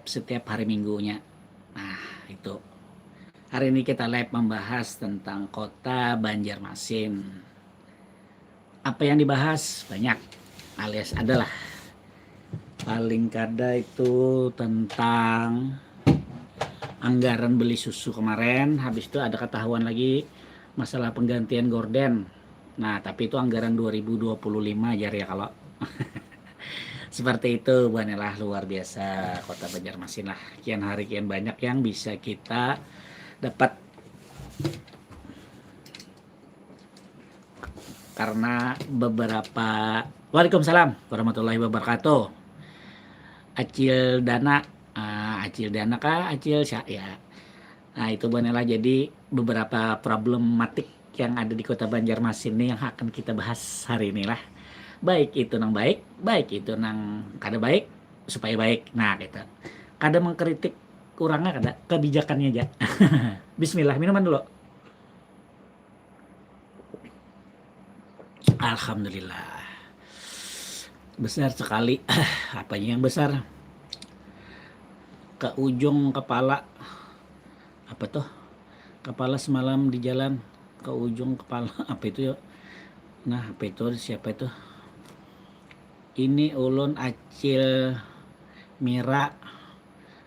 setiap hari Minggunya. Nah, itu. Hari ini kita live membahas tentang kota Banjarmasin. Apa yang dibahas? Banyak, alias adalah. Paling kada itu tentang anggaran beli susu kemarin. Habis itu ada ketahuan lagi masalah penggantian gorden. Nah, tapi itu anggaran 2025 aja ya kalau seperti itu. Bukanlah luar biasa kota Banjarmasin lah. Kian hari kian banyak yang bisa kita dapat karena beberapa. Waalaikumsalam warahmatullahi wabarakatuh. Acil dana, acil dana kah acil ya. Nah itu Bonela, jadi beberapa problematik yang ada di kota Banjarmasin ini yang akan kita bahas hari ini lah. Baik itu nang baik, baik itu nang kada baik, supaya baik. Nah gitu. Kada mengkritik kurangnya, kada kebijakannya aja. Bismillah, minuman dulu. Alhamdulillah. Besar sekali. Apanya yang besar? Ke ujung kepala. Apa tuh? Kepala semalam di jalan. Ke ujung kepala. Apa itu ya? Nah, apa itu? Siapa itu? Ini ulun Acil Mira.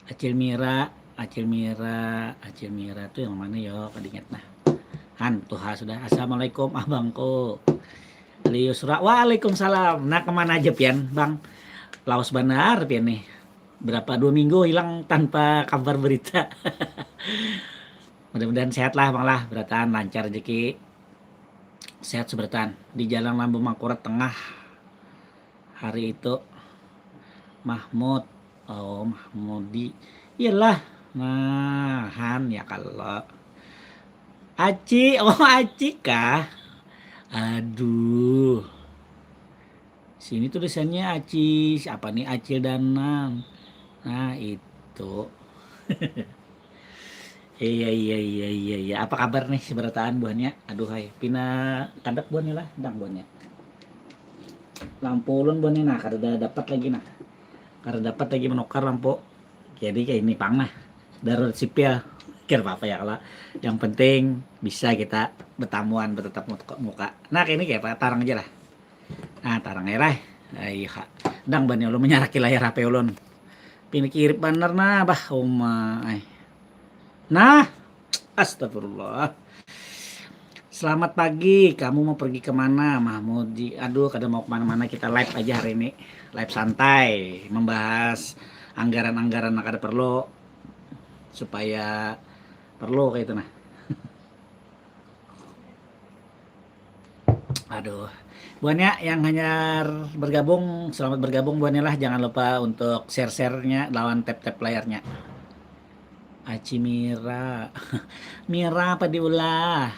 Acil Mira. Acil Mira. Acil Mira itu yang mana ya? Kadingat nah. Han, tuh sudah. Assalamualaikum abangku. Liusra. Waalaikumsalam. Nah, kemana aja pian, Bang? Laos benar pian nih. Berapa 2 minggu hilang tanpa kabar berita. Mudah-mudahan sehat lah Bang lah, beratan lancar rezeki. Sehat seberatan. Di Jalan Lambu Mangkurat Tengah. Hari itu Mahmud. Oh, Mahmudi. Iyalah. Nah, Han ya kalau. Aci, oh Aci kah? Aduh. Sini tulisannya Aci, apa nih Acil Danang. Nah, itu. Iya. Apa kabar nih seberataan buahnya? Aduh hai, pina kandak buahnya lah, dang buahnya. Lampu ulun buahnya nah, kada dapat lagi nah. Kada dapat lagi menukar lampu. Jadi kayak ini pang nah. Darurat sipil. Kira apa ya kalau yang penting bisa kita bertamuan bertatap muka. Nah, kayak ini kayak apa? Tarang aja lah. Nah, tarang aja lah. Iya. Dang buahnya ulun menyaraki layar HP ulun. Pinikirip bener nah, bah umay. Nah, astagfirullah. Selamat pagi, kamu mau pergi kemana Mahmudi? Aduh, kada mau kemana-mana, kita live aja hari ini. Live santai, membahas anggaran-anggaran yang kada perlu. Supaya perlu kayak itu nah. Aduh. Buannya yang hanya bergabung, selamat bergabung buannya lah. Jangan lupa untuk share-share-nya lawan tap-tap layarnya. Aci Mira. Mira apa diulah?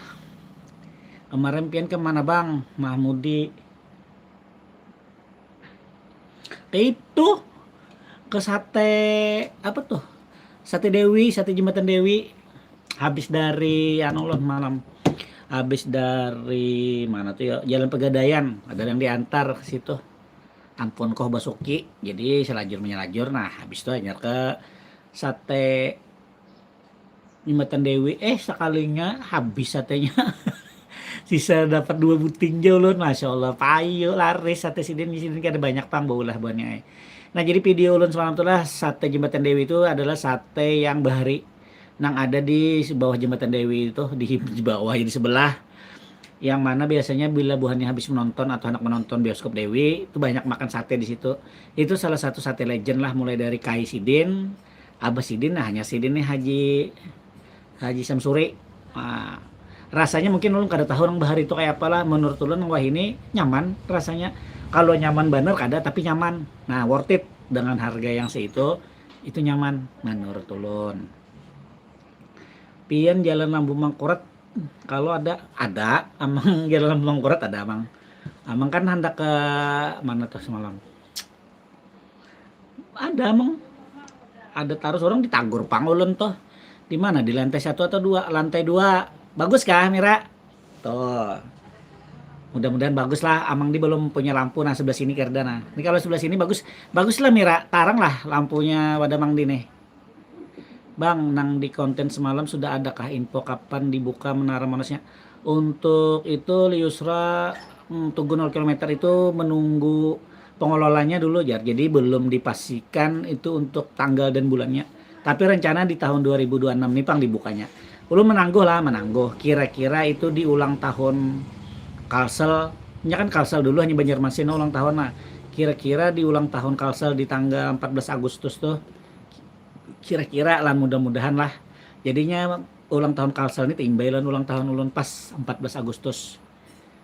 Kemarin pian kemana Bang? Mahmudi. Itu ke sate apa tuh? Sate Dewi, sate Jembatan Dewi. Habis dari anu loh malam. Habis dari mana tuh ya? Jalan Pegadaian. Ada yang diantar ke situ. Ampun Koh Basuki. Jadi selajur menyelajur. Nah, habis itu hanya ke sate Jembatan Dewi. Sekalinya habis satenya. Sisa dapat 2 buting jauh, masya Allah payu laris sate sidin di sini ada banyak pang baulah buahnya. Nah jadi video ulun semalam itulah sate Jembatan Dewi itu adalah sate yang bahari nang ada di bawah Jembatan Dewi itu di bawah di sebelah, yang mana biasanya bila buahnya habis menonton atau anak menonton bioskop Dewi itu banyak makan sate di situ. Itu salah satu sate legend lah, mulai dari Kai Sidin, Abah Sidin, nah hanya Sidin nih Haji Samsuri. Nah, rasanya mungkin ulun kada tahu orang bahar itu kayak apalah. Menurut ulun wah ini nyaman rasanya. Kalau nyaman bener kada tapi nyaman. Nah, worth it dengan harga yang seitu, itu nyaman menurut ulun. Pian Jalan Lambu Mangkurat kalau ada amang Jalan Lambu Mangkurat ada amang kan hendak ke mana tuh semalam. Ada amang. Ada taruh orang ditagur pang ulun tuh. Di mana? Di lantai 1 atau 2? Lantai 2. Bagus kah Mira? Tuh. Mudah-mudahan bagus lah. Amang di belum punya lampu nah sebelah sini kerda nah. Ini kalau sebelah sini bagus, bagus lah Mira. Tarang lah lampunya wadah Mang di nih. Bang, nang di konten semalam sudah adakah info kapan dibuka menara Monasnya? Untuk itu Liusra Tugu 0 km itu menunggu pengelolanya dulu Jar. Jadi belum dipastikan itu untuk tanggal dan bulannya. Tapi rencana di tahun 2026 nih Pang dibukanya. Ulun menangguh lah, menangguh. Kira-kira itu di ulang tahun Kalsel. Ya kan Kalsel dulu hanya Banjarmasin ulang tahun. Nah, kira-kira di ulang tahun Kalsel di tanggal 14 Agustus tuh kira-kira lah mudah-mudahan lah jadinya ulang tahun Kalsel ini timbailan ulang tahun ulun pas 14 Agustus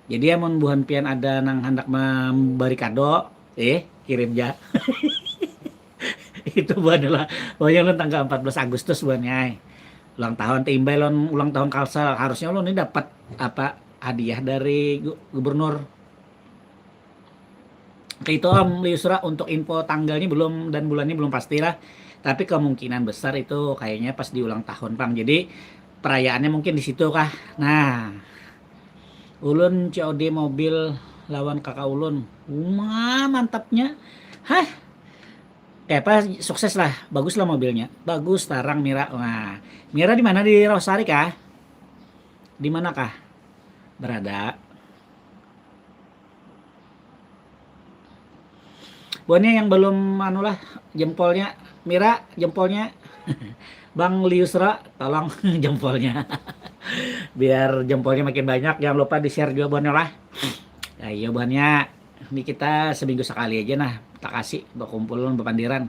jadi ya mun buhan pian ada nang hendak memberi kado kirim ya itu buat adalah pokoknya ulun tanggal 14 Agustus buannya ulang tahun timbailan ulang tahun Kalsel harusnya ulun ini dapat apa hadiah dari gubernur kayak itu Om Liusra untuk info tanggalnya belum dan bulannya belum pastilah tapi kemungkinan besar itu kayaknya pas di ulang tahun Bang jadi perayaannya mungkin di situ kah nah ulun COD mobil lawan kakak ulun mantapnya hah kayak apa sukses lah bagus lah mobilnya bagus tarang Mira nah Mira di mana di Rosari kah di mana kah berada buahnya yang belum anu lah jempolnya Mira jempolnya Bang Liusra tolong jempolnya biar jempolnya makin banyak jangan lupa di share juga buahnya lah ya iya buahnya ini kita seminggu sekali aja nah tak kasih berkumpul berpandiran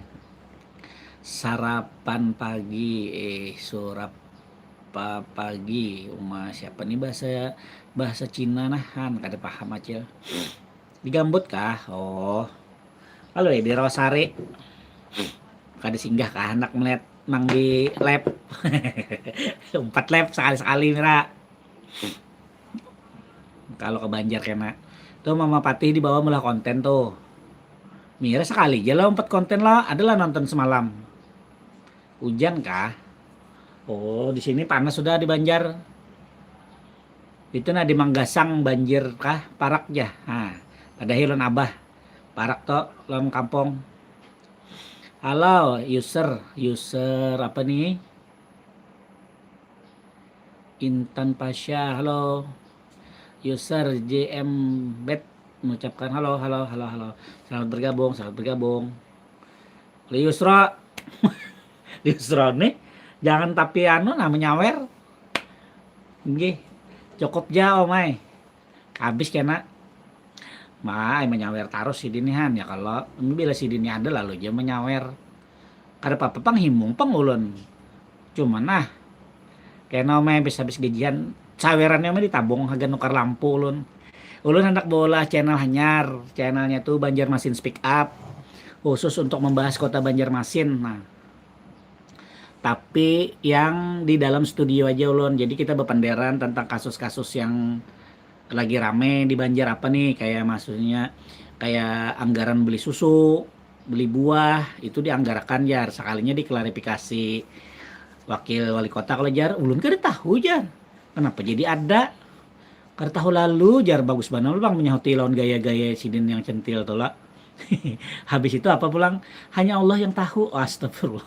sarapan pagi surap pagi siapa nih bahasa bahasa Cina nah kan kada paham aja di Gambut kah oh halo di Rosari kada singgah kah anak melihat mang di lab 4 lab sekali-sekali Mira kalau ke Banjar kena tuh Mama Patih di bawah mulai konten tuh Mira sekali aja lah 4 konten lah adalah nonton semalam hujan kah oh di sini panas sudah di Banjar itu nah di Manggasang banjir kah parak ya nah ada hilon abah parak to lom kampung halo user apa nih Intan Pasha halo user JM Bet mengucapkan halo selamat bergabung Liusra Liusra nih jangan tapi anu namanya nyawer nggih cukup jauh mai habis kena mai menyawer taruh si dinihan ya kalau bila si dini ada lalu aja menyawer kada apa-apa pang himung pang ulun cuman nah kena may habis gajian sawerannya mah ditabung haga nukar lampu ulun hendak bola channel hanyar channelnya tuh Banjarmasin Speak Up khusus untuk membahas kota Banjarmasin nah tapi yang di dalam studio aja ulun jadi kita berpanderan tentang kasus-kasus yang lagi rame di Banjar apa nih kayak maksudnya kayak anggaran beli susu beli buah itu dianggarkan jar sekalinya diklarifikasi wakil wali kota kalau jar ulun kada tahu jar kenapa jadi ada kada tahu lalu jar bagus banget bang menyahoti lawan gaya-gaya sidin yang centil tuh lah habis itu apa pulang hanya Allah yang tahu astagfirullah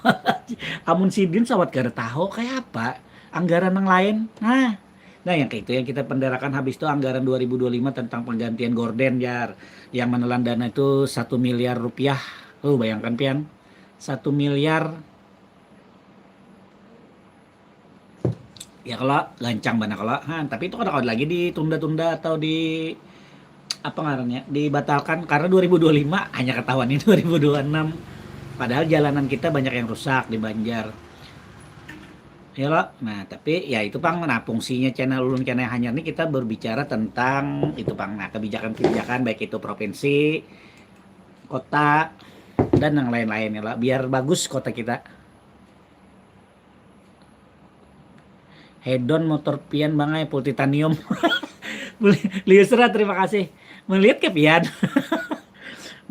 amun sidin sawat kada tahu kayak apa anggaran yang lain nah yang kayak itu yang kita penderakan habis itu anggaran 2025 tentang penggantian gorden jar yang menelan dana itu 1 miliar rupiah bayangkan pian 1 miliar ya kalau gancang banget kalau tapi itu kalau lagi ditunda-tunda atau di apa ngarannya dibatalkan karena 2025 hanya ketahuan ini 2026 padahal jalanan kita banyak yang rusak di Banjar ya loh nah tapi ya itu pang nah fungsinya channel ulun kena hanya nih kita berbicara tentang itu pang nah kebijakan-kebijakan baik itu provinsi kota dan yang lain-lain ya lah biar bagus kota kita hedon motor pian bangai full titanium Liusra terima kasih melihat ke pian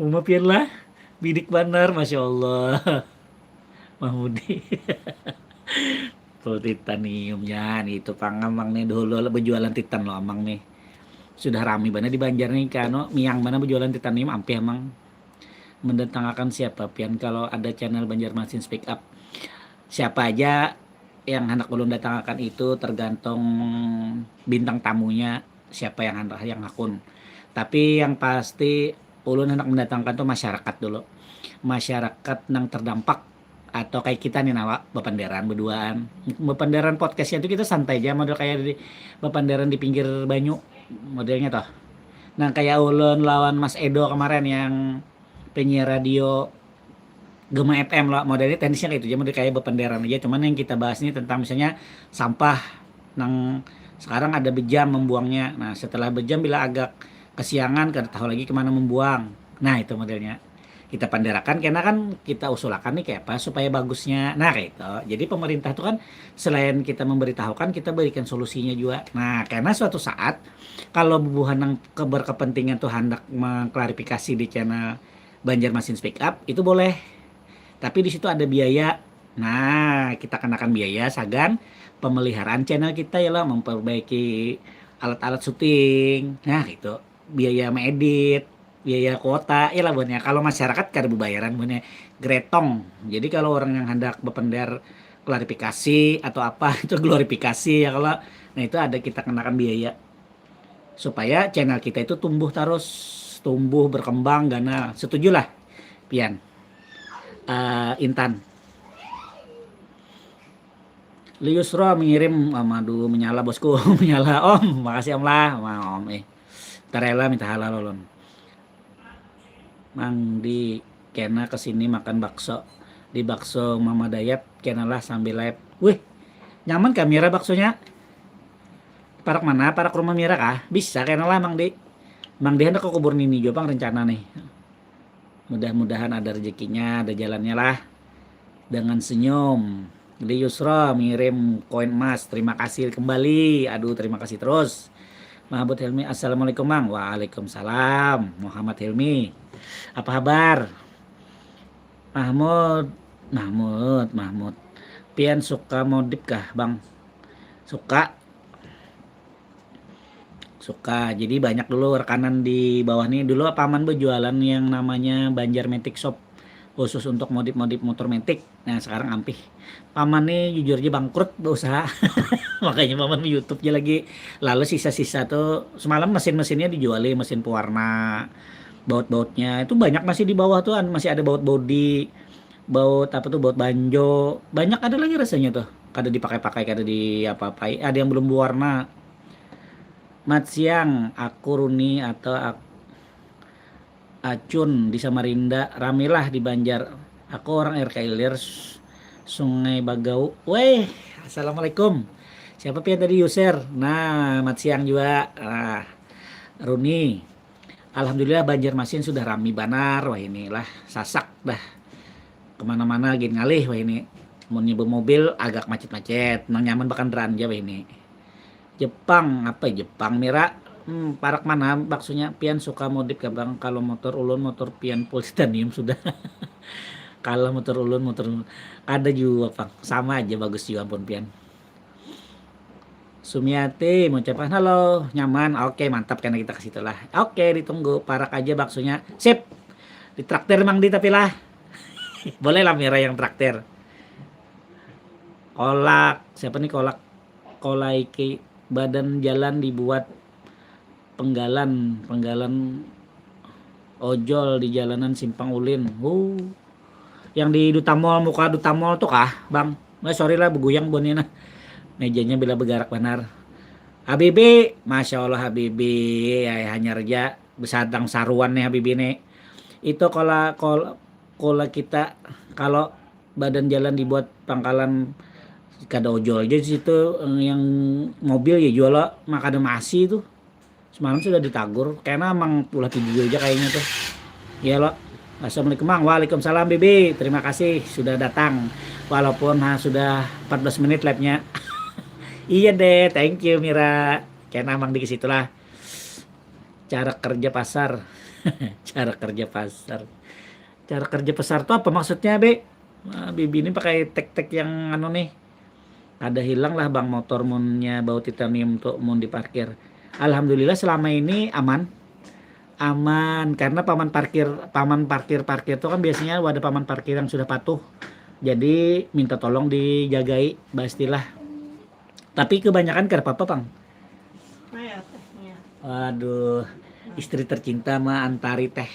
mau pian lah bidik bener masya Allah Mahmudi full titaniumnya nih itu pang amang nih dulu berjualan titan loh amang nih sudah rame banget di Banjar nih kano miang mana berjualan titanium ampe emang mendatangkan siapa pian kalau ada channel Banjarmasin Speak Up siapa aja yang hendak ulun datangkan itu tergantung bintang tamunya siapa yang akun tapi yang pasti ulun hendak mendatangkan tuh masyarakat dulu masyarakat yang terdampak atau kayak kita nih nawa bepanderan berduaan bepanderan podcastnya itu kita santai aja model kayak di bepanderan di pinggir banyu modelnya toh nah kayak ulun lawan Mas Edo kemarin yang penyiar radio Gema FM lah modelnya teknisnya kayak itu aja model kayak bepanderan aja cuman yang kita bahas ini tentang misalnya sampah nang sekarang ada bejam membuangnya nah setelah bejam bila agak kesiangan kada tahu lagi kemana membuang nah itu modelnya kita panderakan karena kan kita usulakan nih kayak apa supaya bagusnya nah kayak itu jadi pemerintah tuh kan selain kita memberitahukan kita berikan solusinya juga nah karena suatu saat kalau bubuhan yang berkepentingan tuh hendak mengklarifikasi di channel Banjarmasin Speak Up itu boleh tapi di situ ada biaya nah kita kenakan biaya sagan pemeliharaan channel kita ya lah memperbaiki alat-alat syuting nah gitu biaya mengedit biaya kuota ya lah buatnya kalau masyarakat kada bayaran buatnya gretong jadi kalau orang yang hendak berpendar klarifikasi atau apa itu glorifikasi ya kalau nah itu ada kita kenakan biaya supaya channel kita itu tumbuh terus tumbuh berkembang gana setujulah pian Intan Liusro mengirim aduh menyala bosku menyala om makasih om lah om tarela minta halal lon Mang di kena kesini makan bakso di bakso Mama Dayat kena lah sambil live wih nyaman kamera baksonya parak mana parak rumah Mira kah bisa kena lah Mang di hendak ke kubur nini jopang rencana nih mudah-mudahan ada rezekinya ada jalannya lah dengan senyum di Yusro mengirim koin emas terima kasih kembali aduh terima kasih terus Mahmud Hilmi assalamualaikum Mang waalaikumsalam Muhammad Hilmi apa kabar Mahmud pian suka modif kah Bang suka jadi banyak dulu rekanan di bawah nih dulu paman berjualan yang namanya Banjarmatic Shop khusus untuk modif-modif motor metik nah sekarang ampih paman nih jujur aja bangkrut berusaha makanya paman YouTube aja lagi lalu sisa-sisa tuh semalam mesin-mesinnya dijualin mesin pewarna baut-bautnya itu banyak masih di bawah tuh masih ada baut body baut apa tuh baut banjo banyak ada lagi rasanya tuh kada dipakai-pakai kada di apa-apai ada yang belum berwarna mat siang aku Runi atau Acun di Samarinda ramelah di Banjar aku orang RK Ilir Sungai Bagau weh assalamualaikum siapa pia tadi user nah mat siang juga Runi alhamdulillah Banjarmasin sudah rame banar wah inilah sasak dah kemana-mana gini ngalih wah ini mau nyebu mobil agak macet-macet nyaman bahkan ranja wah ini Jepang Mira parak mana baksonya pian suka modif ke Bang kalau motor ulun motor pian full titanium sudah kalau motor ulun ada juga Bang sama aja bagus juga ampun pian Sumiati mengucapkan halo nyaman oke mantap karena kita ke situ lah oke ditunggu parak aja baksonya sip ditraktir Mang Di tapi lah boleh lah Mira yang traktir kolak siapa nih kolaiki badan jalan dibuat penggalan ojol di jalanan Simpang Ulin yang di Duta Mall muka Duta Mall tuh kah Bang sorry lah beguyang bonina mejanya bila bergerak benar Habibi Masya Allah Habibi ya hanya reja besadang saruan nih Habibi nih itu kalau kita kalau badan jalan dibuat pangkalan kada ojol aja situ yang mobil ya jual makan masih tuh semalam sudah ditagur karena emang pulah video aja kayaknya tuh ya lo assalamualaikum Mang waalaikumsalam Bibi terima kasih sudah datang walaupun sudah 14 menit live-nya iya deh thank you Mira karena emang di situlah cara kerja pasar cara kerja pasar tuh apa maksudnya Be Bibi ini pakai tek-tek yang anu nih ada hilang lah Bang motor munnya bau titanium tuh mun diparkir Alhamdulillah selama ini aman. Aman karena paman parkir itu kan biasanya ada paman parkir yang sudah patuh. Jadi minta tolong dijagai pastilah. Tapi kebanyakan kenapa apa, Pang? Waduh, istri tercinta mah antari teh.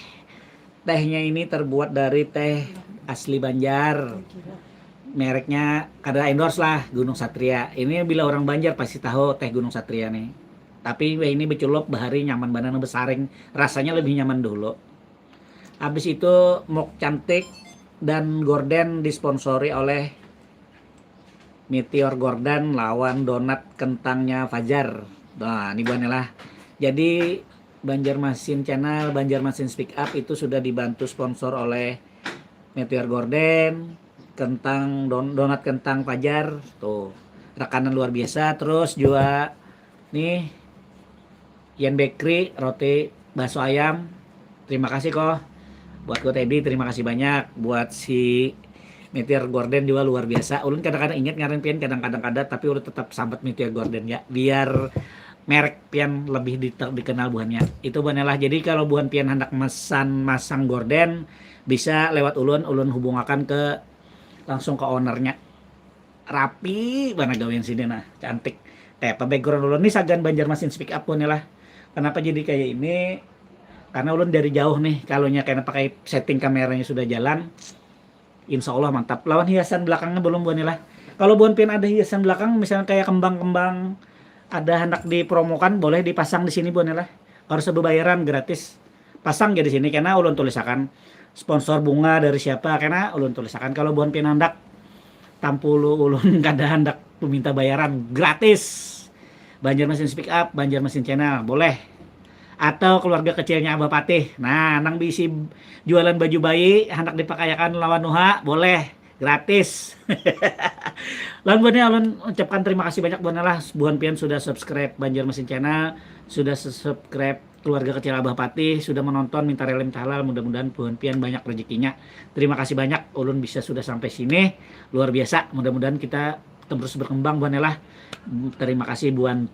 Tehnya ini terbuat dari teh asli Banjar. Mereknya kada endorse lah, Gunung Satria. Ini bila orang Banjar pasti tahu teh Gunung Satria nih. Tapi ini beculop bahari nyaman banana besaring, rasanya lebih nyaman dulu. Habis itu Mok Cantik dan Gorden disponsori oleh Meteor Gordon lawan donat kentangnya Fajar. Nah, ini buahnya lah. Jadi Banjarmasin Channel, Banjarmasin Speak Up itu sudah dibantu sponsor oleh Meteor Gordon, donat kentang Fajar, tuh rekanan luar biasa. Terus juga nih Yen Bakery roti bakso ayam. Terima kasih kok buat Ko Teddy, terima kasih banyak. Buat si Meteor Gordon juga luar biasa. Ulun kadang-kadang ingat ngaran pian, kadang-kadang kada, tapi ulun tetap sahabat Meteor Gordon ya. Biar merek pian lebih dikenal buahnya. Itu buahnya lah. Jadi kalau buah pian hendak masang Gordon bisa lewat ulun hubungakan ke langsung ke ownernya. Rapi banget gawean sini nah, cantik. Kayak apa background ulun nih Sagan Banjarmasin Speak Up buahnya lah. Kenapa jadi kayak ini? Karena ulun dari jauh nih, kalonya karena pakai setting kameranya sudah jalan. Insya Allah mantap. Lawan hiasan belakangnya belum buahnya lah. Kalau buah pian ada hiasan belakang, misalnya kayak kembang-kembang ada hendak dipromokan, boleh dipasang di sini buahnya lah. Harus berbayaran gratis. Pasang ya di sini karena ulun tulisakan sponsor bunga dari siapa, karena ulun tulisakan kalau buah pian hendak tampulu ulun kada hendak meminta bayaran gratis. Banjarmasin Speak Up, Banjarmasin Channel, boleh. Atau keluarga kecilnya Abah Patih. Nah, nang bisi jualan baju bayi hendak dipakayakan lawan Nuha, boleh gratis. Lalu buannya ulun ucapkan terima kasih banyak buannya lah. Buan pian sudah subscribe Banjarmasin Channel, sudah subscribe keluarga kecil Abah Patih, sudah menonton minta relem halal. Mudah-mudahan buan pian banyak rezekinya. Terima kasih banyak ulun bisa sudah sampai sini. Luar biasa. Mudah-mudahan kita terus berkembang buannya lah. Terima kasih buan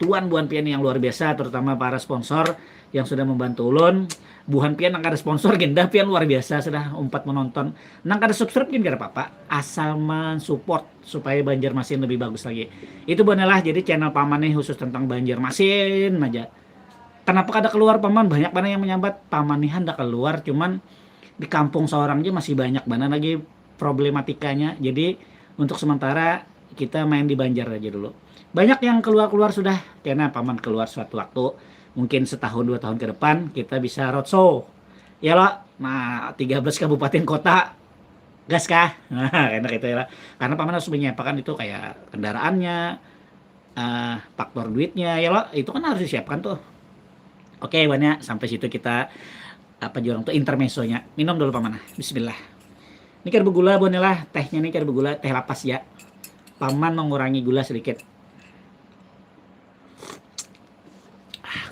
pian yang luar biasa, terutama para sponsor yang sudah membantu ulun. Buhan pian nang ada sponsor gendah pian luar biasa sudah umpat menonton. Nang ada subscribe gen gara apa-apa, asal support supaya Banjarmasin lebih bagus lagi. Itu benelah jadi channel paman nih khusus tentang Banjarmasin aja. Kenapa kada keluar paman? Banyak banget yang menyambat paman nih hendak keluar, cuman di kampung seorang aja masih banyak banget lagi problematikanya. Jadi untuk sementara kita main di Banjar aja dulu. Banyak yang keluar sudah, karena paman keluar suatu waktu, mungkin setahun 2 tahun ke depan kita bisa roadshow. Ya loh, nah 13 kabupaten kota, gas kah? Nah, enak itu ya. Karena paman harus menyiapkan itu kayak kendaraannya, faktor duitnya, ya loh, itu kan harus disiapkan tuh. Oke, banyak sampai situ kita apa jurang tuh intermezzonya. Minum dulu paman. Bismillah. Ini kan bergula lah, tehnya ini kan bergula, teh lapas ya. Paman mengurangi gula sedikit.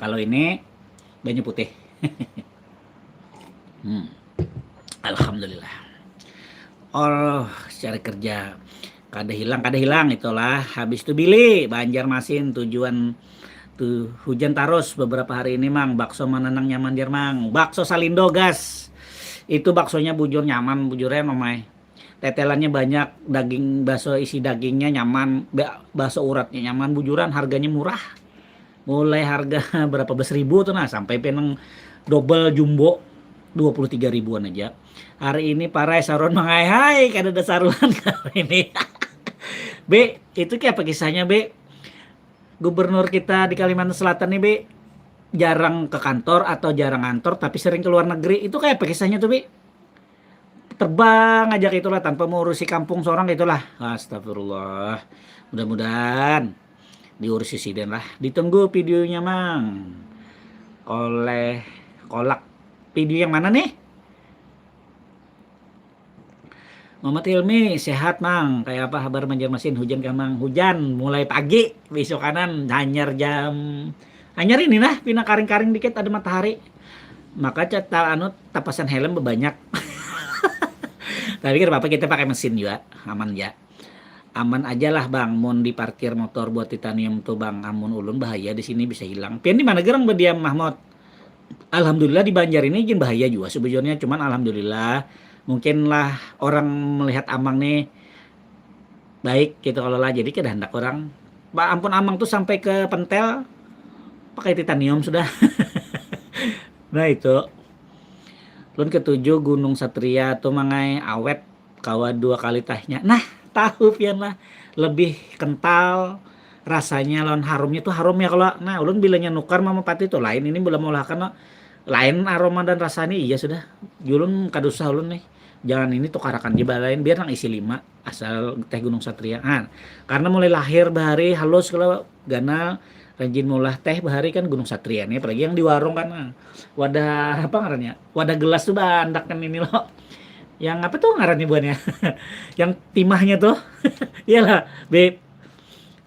Kalau ini banyu putih. Alhamdulillah. Oh, secara kerja kada hilang itulah. Habis itu Billy Banjarmasin tujuan tuh hujan tarus beberapa hari ini mang. Bakso mananang nyaman dir mang. Bakso Salindo gas. Itu baksonya bujur nyaman, bujurnya mamai. Tetelannya banyak, daging bakso isi dagingnya nyaman, bakso uratnya nyaman, bujuran harganya murah. Mulai harga berapa belas ribu tuh nah sampai peneng double jumbo 23 ribuan aja. Hari ini para saron mangai kada ada sarulan kali ini. B, itu kayak apa kisahnya B? Gubernur kita di Kalimantan Selatan nih B, jarang ke kantor atau jarang ngantor tapi sering ke luar negeri. Itu kayak apa kisahnya tuh B? Terbang aja itulah tanpa mengurusi kampung seorang itulah. Astagfirullah. Mudah-mudahan diurus siden lah. Ditunggu videonya mang. Oleh kolak. Video yang mana nih? Muhammad Hilmi sehat mang. Kayak apa kabar Banjarmasin? Hujan kamang? Hujan mulai pagi. Besok kanan hanyar hanyar ini nah pina karing-karing dikit ada matahari. Maka tapasan helm banyak. Tapi kan apa kita pakai mesin juga aman ya. aman aja lah bang, mun di parkir motor buat titanium tuh bang, amun ulun bahaya di sini bisa hilang. Pian di mana gerang berdiam Mahmud? Alhamdulillah di Banjar ini izin bahaya juga sebetulnya, cuman alhamdulillah mungkin lah orang melihat Amang nih baik gitu kalau lah, jadi kehendak orang, Pak ampun Amang tuh sampai ke pentel pakai titanium sudah. Nah itu, ulun ketujuh Gunung Satria tuh mangai awet kawa 2 kali tehnya. Nah tahu pian lah lebih kental rasanya, lawan harumnya tuh harum ya kalau, nah ulun bilangnya nukar mama pati tuh lain, ini belum olah karena lain aroma dan rasanya, iya sudah julun kadusah ulun nih jangan ini tukarakan di lain biar nang isi 5 asal teh Gunung Satria. Nah, karena mulai lahir bahari halus kalau ganal rajin mulah teh bahari kan Gunung Satria nih, apalagi yang di warung kan. Nah, wadah apa ngarannya, wadah gelas tuh bandak kan ini loh, yang apa tuh ngarannya buannya, yang timahnya tuh. Iyalah Beb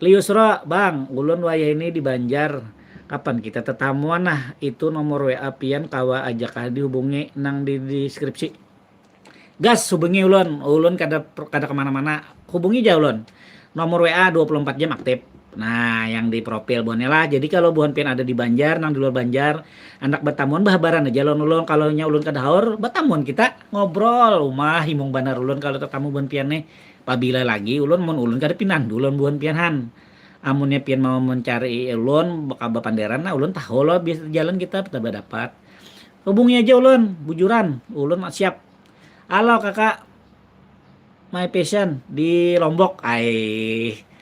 Liusro bang ulun wayah ini di Banjar, kapan kita tetamuan. Nah itu nomor WA pian kawa ajak dihubungi nang di deskripsi. Gas hubungi ulun kada kemana-mana, hubungi aja ulun. Nomor WA 24 jam aktif. Nah yang di profil buannya lah. Jadi kalau buan pian ada di Banjar, nang di luar Banjar, anak batamuan bahabaran aja ulun. Kalau nya ulun kada haur, batamuan kita ngobrol. Umah himung banar ulun kalau tetamu buan pian nih. Pabila lagi ulun mun ulun kada pinan ulun buan pianhan. Amunnya pian mau mencari ulun bakal panderan, nah ulun tahu loh biasa jalan kita dapat. Hubungi aja ulun, bujuran. Ulun siap. Halo kakak, my passion di Lombok.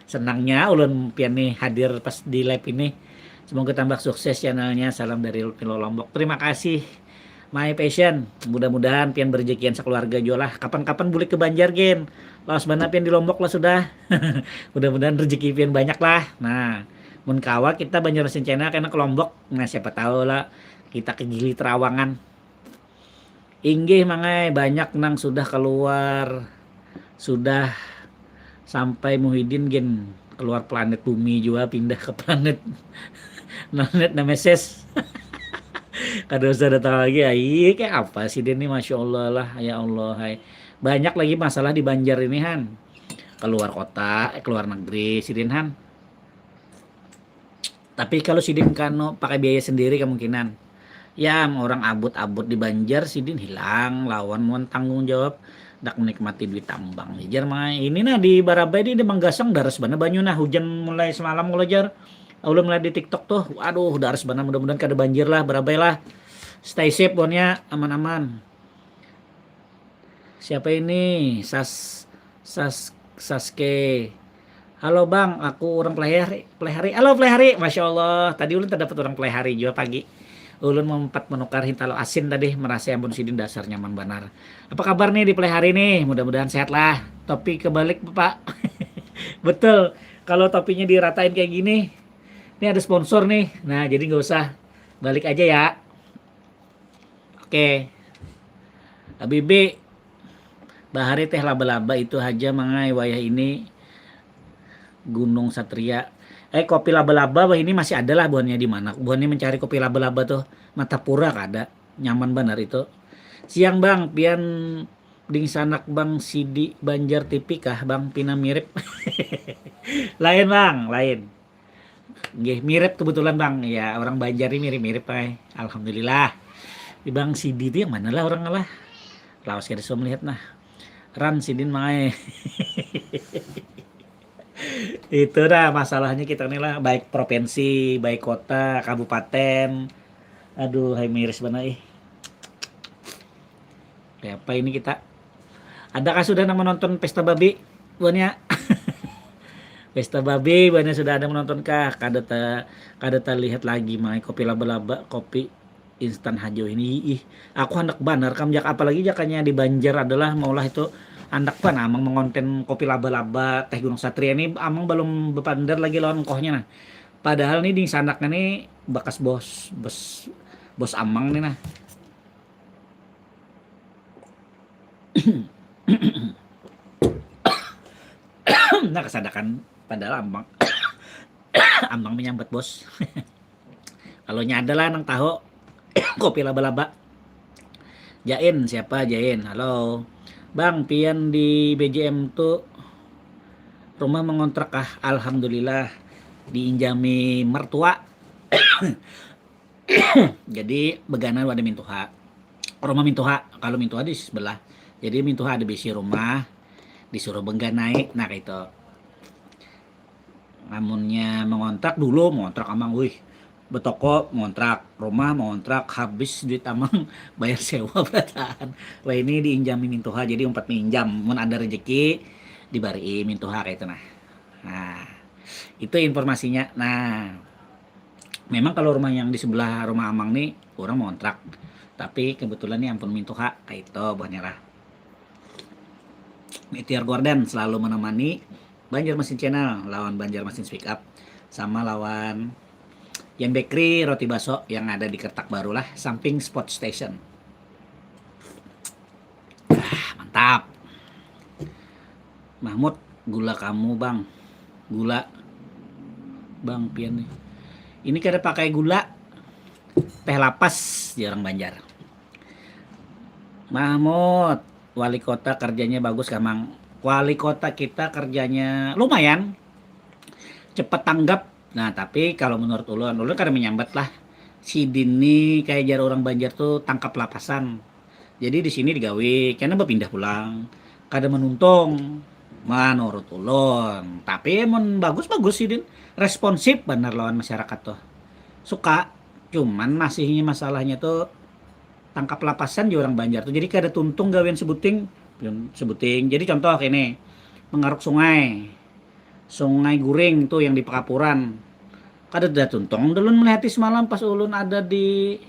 Senangnya ulun pian nih hadir pas di live ini. Semoga tambah sukses channelnya. Salam dari Pilo Lombok. Terima kasih my passion. Mudah-mudahan pian berjekian sekeluarga jualah. Kapan-kapan boleh ke Banjar gen. Laos bana pian di Lombok lah sudah. Mudah-mudahan rezeki pian banyak lah. Nah, mun kawa kita Banjar Channel karena ke Lombok. Nah, siapa tahu lah kita ke Gili Terawangan. Inggih mangai banyak nang sudah keluar, sudah sampai Muhyiddin gen keluar planet bumi juga pindah ke planet planet Nemesis. Kada usah datang lagi. Iya kayak apa sih dia nih, masya Allah lah ya Allah. Hai. Banyak lagi masalah di Banjar ini Han. Keluar kota, keluar negeri Sidin Han. Tapi kalau Sidin kano pakai biaya sendiri kemungkinan. Ya orang abut-abut di Banjar Sidin hilang lawan mon tanggung jawab dak menikmati duit tambang jar mah ini nah di Barabai di Manggasang daras bana banyu nah hujan mulai semalam kalau jar ulun mulai di TikTok tuh waduh daras bana, mudah-mudahan kada banjir lah Barabai lah, stay safe bonnya aman-aman. Siapa ini Saske, halo bang aku orang Plehari, halo Plehari, masya Allah tadi ulun terdapat orang Plehari juga pagi. Ulun mempat menukar hintalo asin tadi, merasa ampun Sidin dasar nyaman banar. Apa kabar nih di Plehari nih? Mudah-mudahan sehat lah. Topi kebalik Pak. Betul. Kalau topinya diratain kayak gini, ini ada sponsor nih. Nah jadi nggak usah, balik aja ya. Oke. Habibi, bahari teh laba-laba itu aja mangai wayah ini Gunung Satria. Kopi laba-laba wah ini masih ada lah buannya di mana. Buannya mencari kopi laba-laba tuh Matapura kada. Nyaman benar itu. Siang bang, pian ding sanak bang Sidi Banjar TV kah bang pina mirip. Lain bang, lain. Nggih, mirip kebetulan bang. Ya orang Banjar ini mirip-mirip alhamdulillah. Di bang Sidi itu yang mana lah orang lah. Laos kada bisa melihat nah. Ran Sidin mangai. Itu dah masalahnya kita nih lah, baik provinsi, baik kota, kabupaten. Aduh, hai miris banget Kayak apa ini kita? Adakah sudah menonton Pesta Babi? Buannya. Pesta Babi, buannya sudah ada menonton kah? Kada lihat lagi mai kopi laba-laba, kopi instan hajo ini. Aku hendak banar kam jak apalagi jakanya di Banjar adalah maulah itu andak pan amang mengonten kopi laba-laba teh Gunung Satria ini amang belum bepandar lagi lawan kohnya nah. Padahal nih di sanaknya nih bakas bos amang nih nah. Nah kesadakan padahal amang amang menyambat bos. Kalau nyada lah nang tahu kopi laba-laba. Jain siapa Jain? Halo. Bang, pian di BJM tuh Rumah mengontrak kah? Alhamdulillah diinjami mertua. Jadi beganan wadah mintuha. Rumah mintuha, kalau mintuha di sebelah. Jadi mintuha ada bisi rumah, disuruh benggan naik, nah kayak itu. Namunnya mengontrak dulu, mengontrak amang, wih, betoko mengontrak, rumah mengontrak, habis duit amang bayar sewa berataan. Wah ini diinjami mintuha, jadi umpat minjam, mun ada rezeki dibari mintuha kayak itu nah. Nah, itu informasinya. Nah, memang kalau rumah yang di sebelah rumah amang nih orang mau kontrak, tapi kebetulan nih ampun mintuha kayak itu buahnya lah. Meteor Gordon selalu menemani Banjarmasin Channel lawan Banjarmasin Speak Up, sama lawan Yan Bakery roti baso yang ada di Kertak Baru lah, samping Spot Station. Mantap. Mahmud, gula kamu bang, gula bang pian nih. Ini kada pakai gula, teh lapas di orang Banjar. Mahmud, wali kota kerjanya bagus kamang. Wali kota kita kerjanya lumayan, cepat tanggap. Nah tapi kalau menurut ulun kada menyambat lah. Si Dini kayak jar orang Banjar tuh tangkap lapasan. Jadi di sini digawe, karena berpindah pulang. Kada menuntung, menurut ulun. Tapi emang bagus-bagus sih Din. Responsif bener lawan masyarakat tuh. Suka, cuman masihnya masalahnya tuh tangkap lapasan di orang Banjar tuh. Jadi kada tuntung gawean sebuting. Jadi contoh ini mengaruk sungai. Sungai Guring tuh yang di Pekapuran. Kada ada tuntung. Dulu melihat semalam pas ulun ada di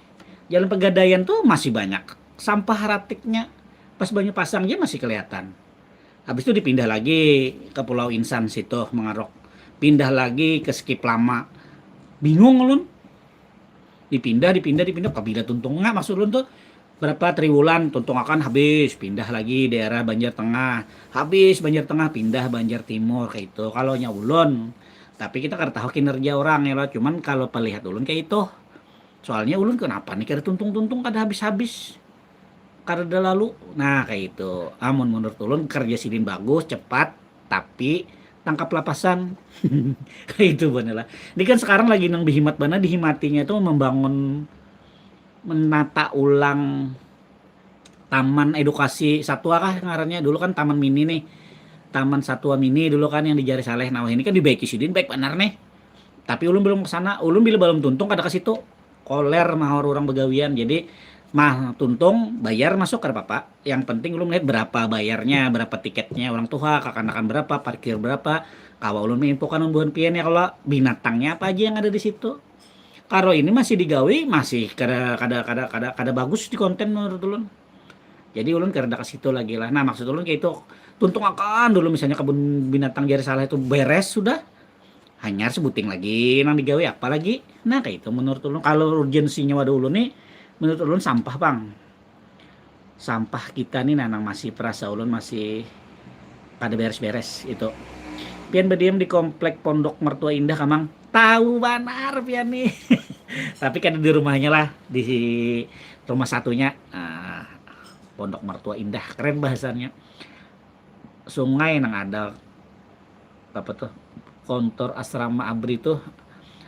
Jalan Pegadaian tuh masih banyak sampah ratiknya. Pas Banyu Pasang aja masih kelihatan. Habis itu dipindah lagi ke Pulau Insan situ mengaruk. Pindah lagi ke Skip Lama. Bingung ulun. Dipindah kabila tuntung nggak maksud ulun tuh berapa triwulan tuntung akan habis, pindah lagi daerah Banjar Tengah, habis Banjar Tengah pindah Banjar Timur kayak itu kalau nya ulun. Tapi kita kada tahu kinerja orang ya loh, cuman kalau pelihat ulun kayak itu. Soalnya ulun kenapa nih kada tuntung-tuntung kada habis-habis, kada ada lalu. Nah kayak itu. Amun menurut ulun kerja sidin bagus, cepat, tapi tangkap lapasan. Kayak itu bener lah. Ini kan sekarang lagi nang dihimat bana, dihimatinya itu membangun, menata ulang taman edukasi satwa kah ngarannya, dulu kan taman mini nih, taman satwa mini dulu kan yang di Jari Saleh. Nah ini kan dibaiki sidin baik benar nih, tapi ulun belum kesana, ulun bila belum tuntung kada ke situ, koler mahor orang begawian. Jadi mah tuntung bayar masuk kada apa-apa, yang penting ulun lihat berapa bayarnya, berapa tiketnya orang tua, kakanakan berapa, parkir berapa. Kawa ulun menginfokan umbuhan pian ya kalau binatangnya apa aja yang ada di situ. Karo ini masih digawe, masih kada bagus di konten menurut ulun. Jadi ulun kada ke situ lagi lah. Nah maksud ulun kayak itu, tuntung akan dulu misalnya kebun binatang Jari Saleh itu beres sudah, hanyar sebuting lagi nang digawe apa lagi. Nah kayak itu menurut ulun. Kalau urgensinya waduh ulun nih menurut ulun sampah bang, sampah kita nih nanang masih perasa ulun masih pada beres-beres itu. Pian berdiam di komplek Pondok Mertua Indah kamang, tahu banar pian nih. Tapi kan di rumahnya lah, di rumah satunya, Pondok Mertua Indah, keren bahasanya. Sungai nang ada apa tuh, kontor asrama abri tuh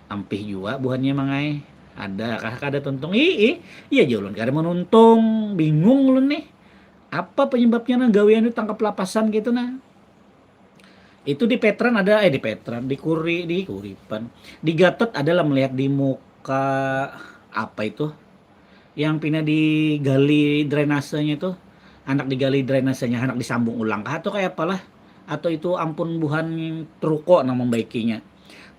ampih juga buhannya mangai. Ada kah kada tuntung? Iya jolon kada menuntung, bingung ulun nih. Apa penyebabnya nang gawean itu tangkap lapasan gitu nah. Itu di Petran ada, di Petran, di Kuripan, di Gatot adalah melihat di muka apa itu, yang pindah digali drainasenya itu, anak digali drainasenya, anak disambung ulang kah atau kayak apalah, atau itu ampun buhan truko nang membaikinya.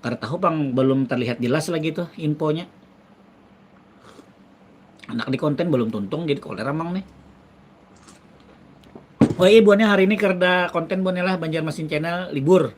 Karena tahu bang belum terlihat jelas lagi tuh infonya. Anak di konten belum tuntung jadi kolera mang nih. Oh iya buannya hari ini kerja konten buannya lah Banjarmasin Channel libur.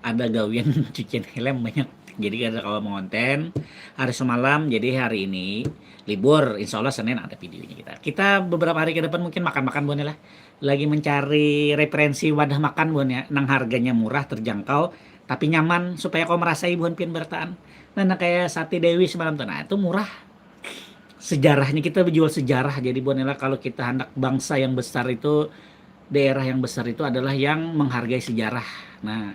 Ada gawian cucian helm banyak. Jadi kada kalau mau konten hari semalam, jadi hari ini libur. Insya Allah Senin ada videonya kita. Kita beberapa hari ke depan mungkin makan-makan buannya lah. Lagi mencari referensi wadah makan buannya, nang harganya murah terjangkau tapi nyaman supaya kau merasai buan pian bertaan. Nah kayak sate Dewi semalam tuh, nah itu murah. Sejarahnya kita berjual sejarah, jadi buannya lah kalau kita hendak bangsa yang besar itu daerah yang besar itu adalah yang menghargai sejarah. Nah,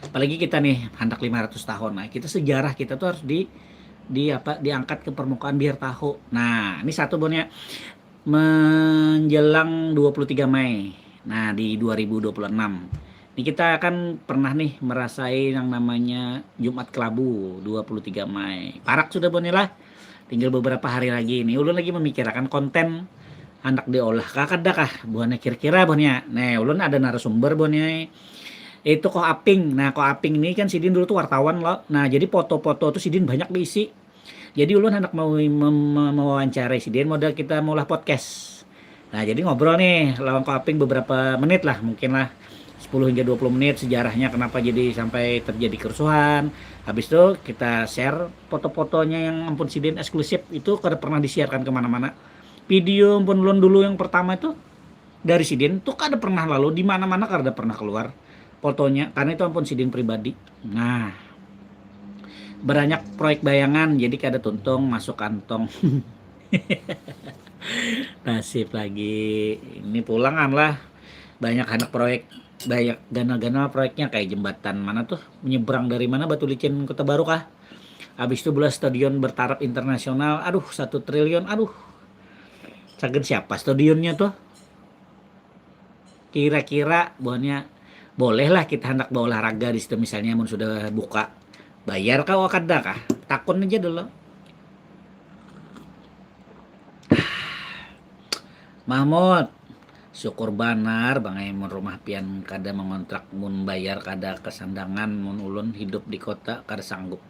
apalagi kita nih hendak 500 tahun. Nah, kita sejarah kita tuh harus diangkat ke permukaan biar tahu. Nah, ini satu bonnya menjelang 23 Mei. Nah, di 2026. Ini kita akan pernah nih merasain yang namanya Jumat Kelabu 23 Mei. Parak sudah bonela. Tinggal beberapa hari lagi nih. Ulun lagi memikirkan konten anak diolah kakak kah buahnya kira-kira buahnya. Nah, ulun ada narasumber buahnya itu Ko Aping. Nah, Ko Aping ini kan Sidin dulu tuh wartawan loh. Nah, jadi foto-foto tuh Sidin banyak diisi. Jadi ulun hendak mau mewawancarai Sidin modal kita maulah podcast. Nah, jadi ngobrol nih lawan Ko Aping beberapa menit lah, mungkin lah 10 hingga 20 menit sejarahnya kenapa jadi sampai terjadi kerusuhan. Habis itu kita share foto-fotonya yang ampun Sidin eksklusif itu kada pernah disiarkan kemana-mana. Video ampun ulun dulu yang pertama itu dari Sidin tuh kada pernah lalu di mana-mana kada pernah keluar fotonya karena itu ampun Sidin pribadi. Nah, banyak proyek bayangan jadi kada tuntung masuk kantong. Nasib lagi ini pulangan lah banyak anak proyek, banyak ganal-ganal proyeknya kayak jembatan mana tuh menyeberang dari mana Batu Licin Kota Baru kah, habis itu belah stadion bertaraf internasional, aduh 1 triliun, aduh saged siapa stadionnya tuh kira-kira buahnya bolehlah kita hendak berolahraga di situ misalnya mun sudah buka bayar kah wakada kah takun aja dulu. Mahmud syukur banar bangai mun rumah pian kada mengontrak mun bayar kada kesandangan mun ulun hidup di kota kada sanggup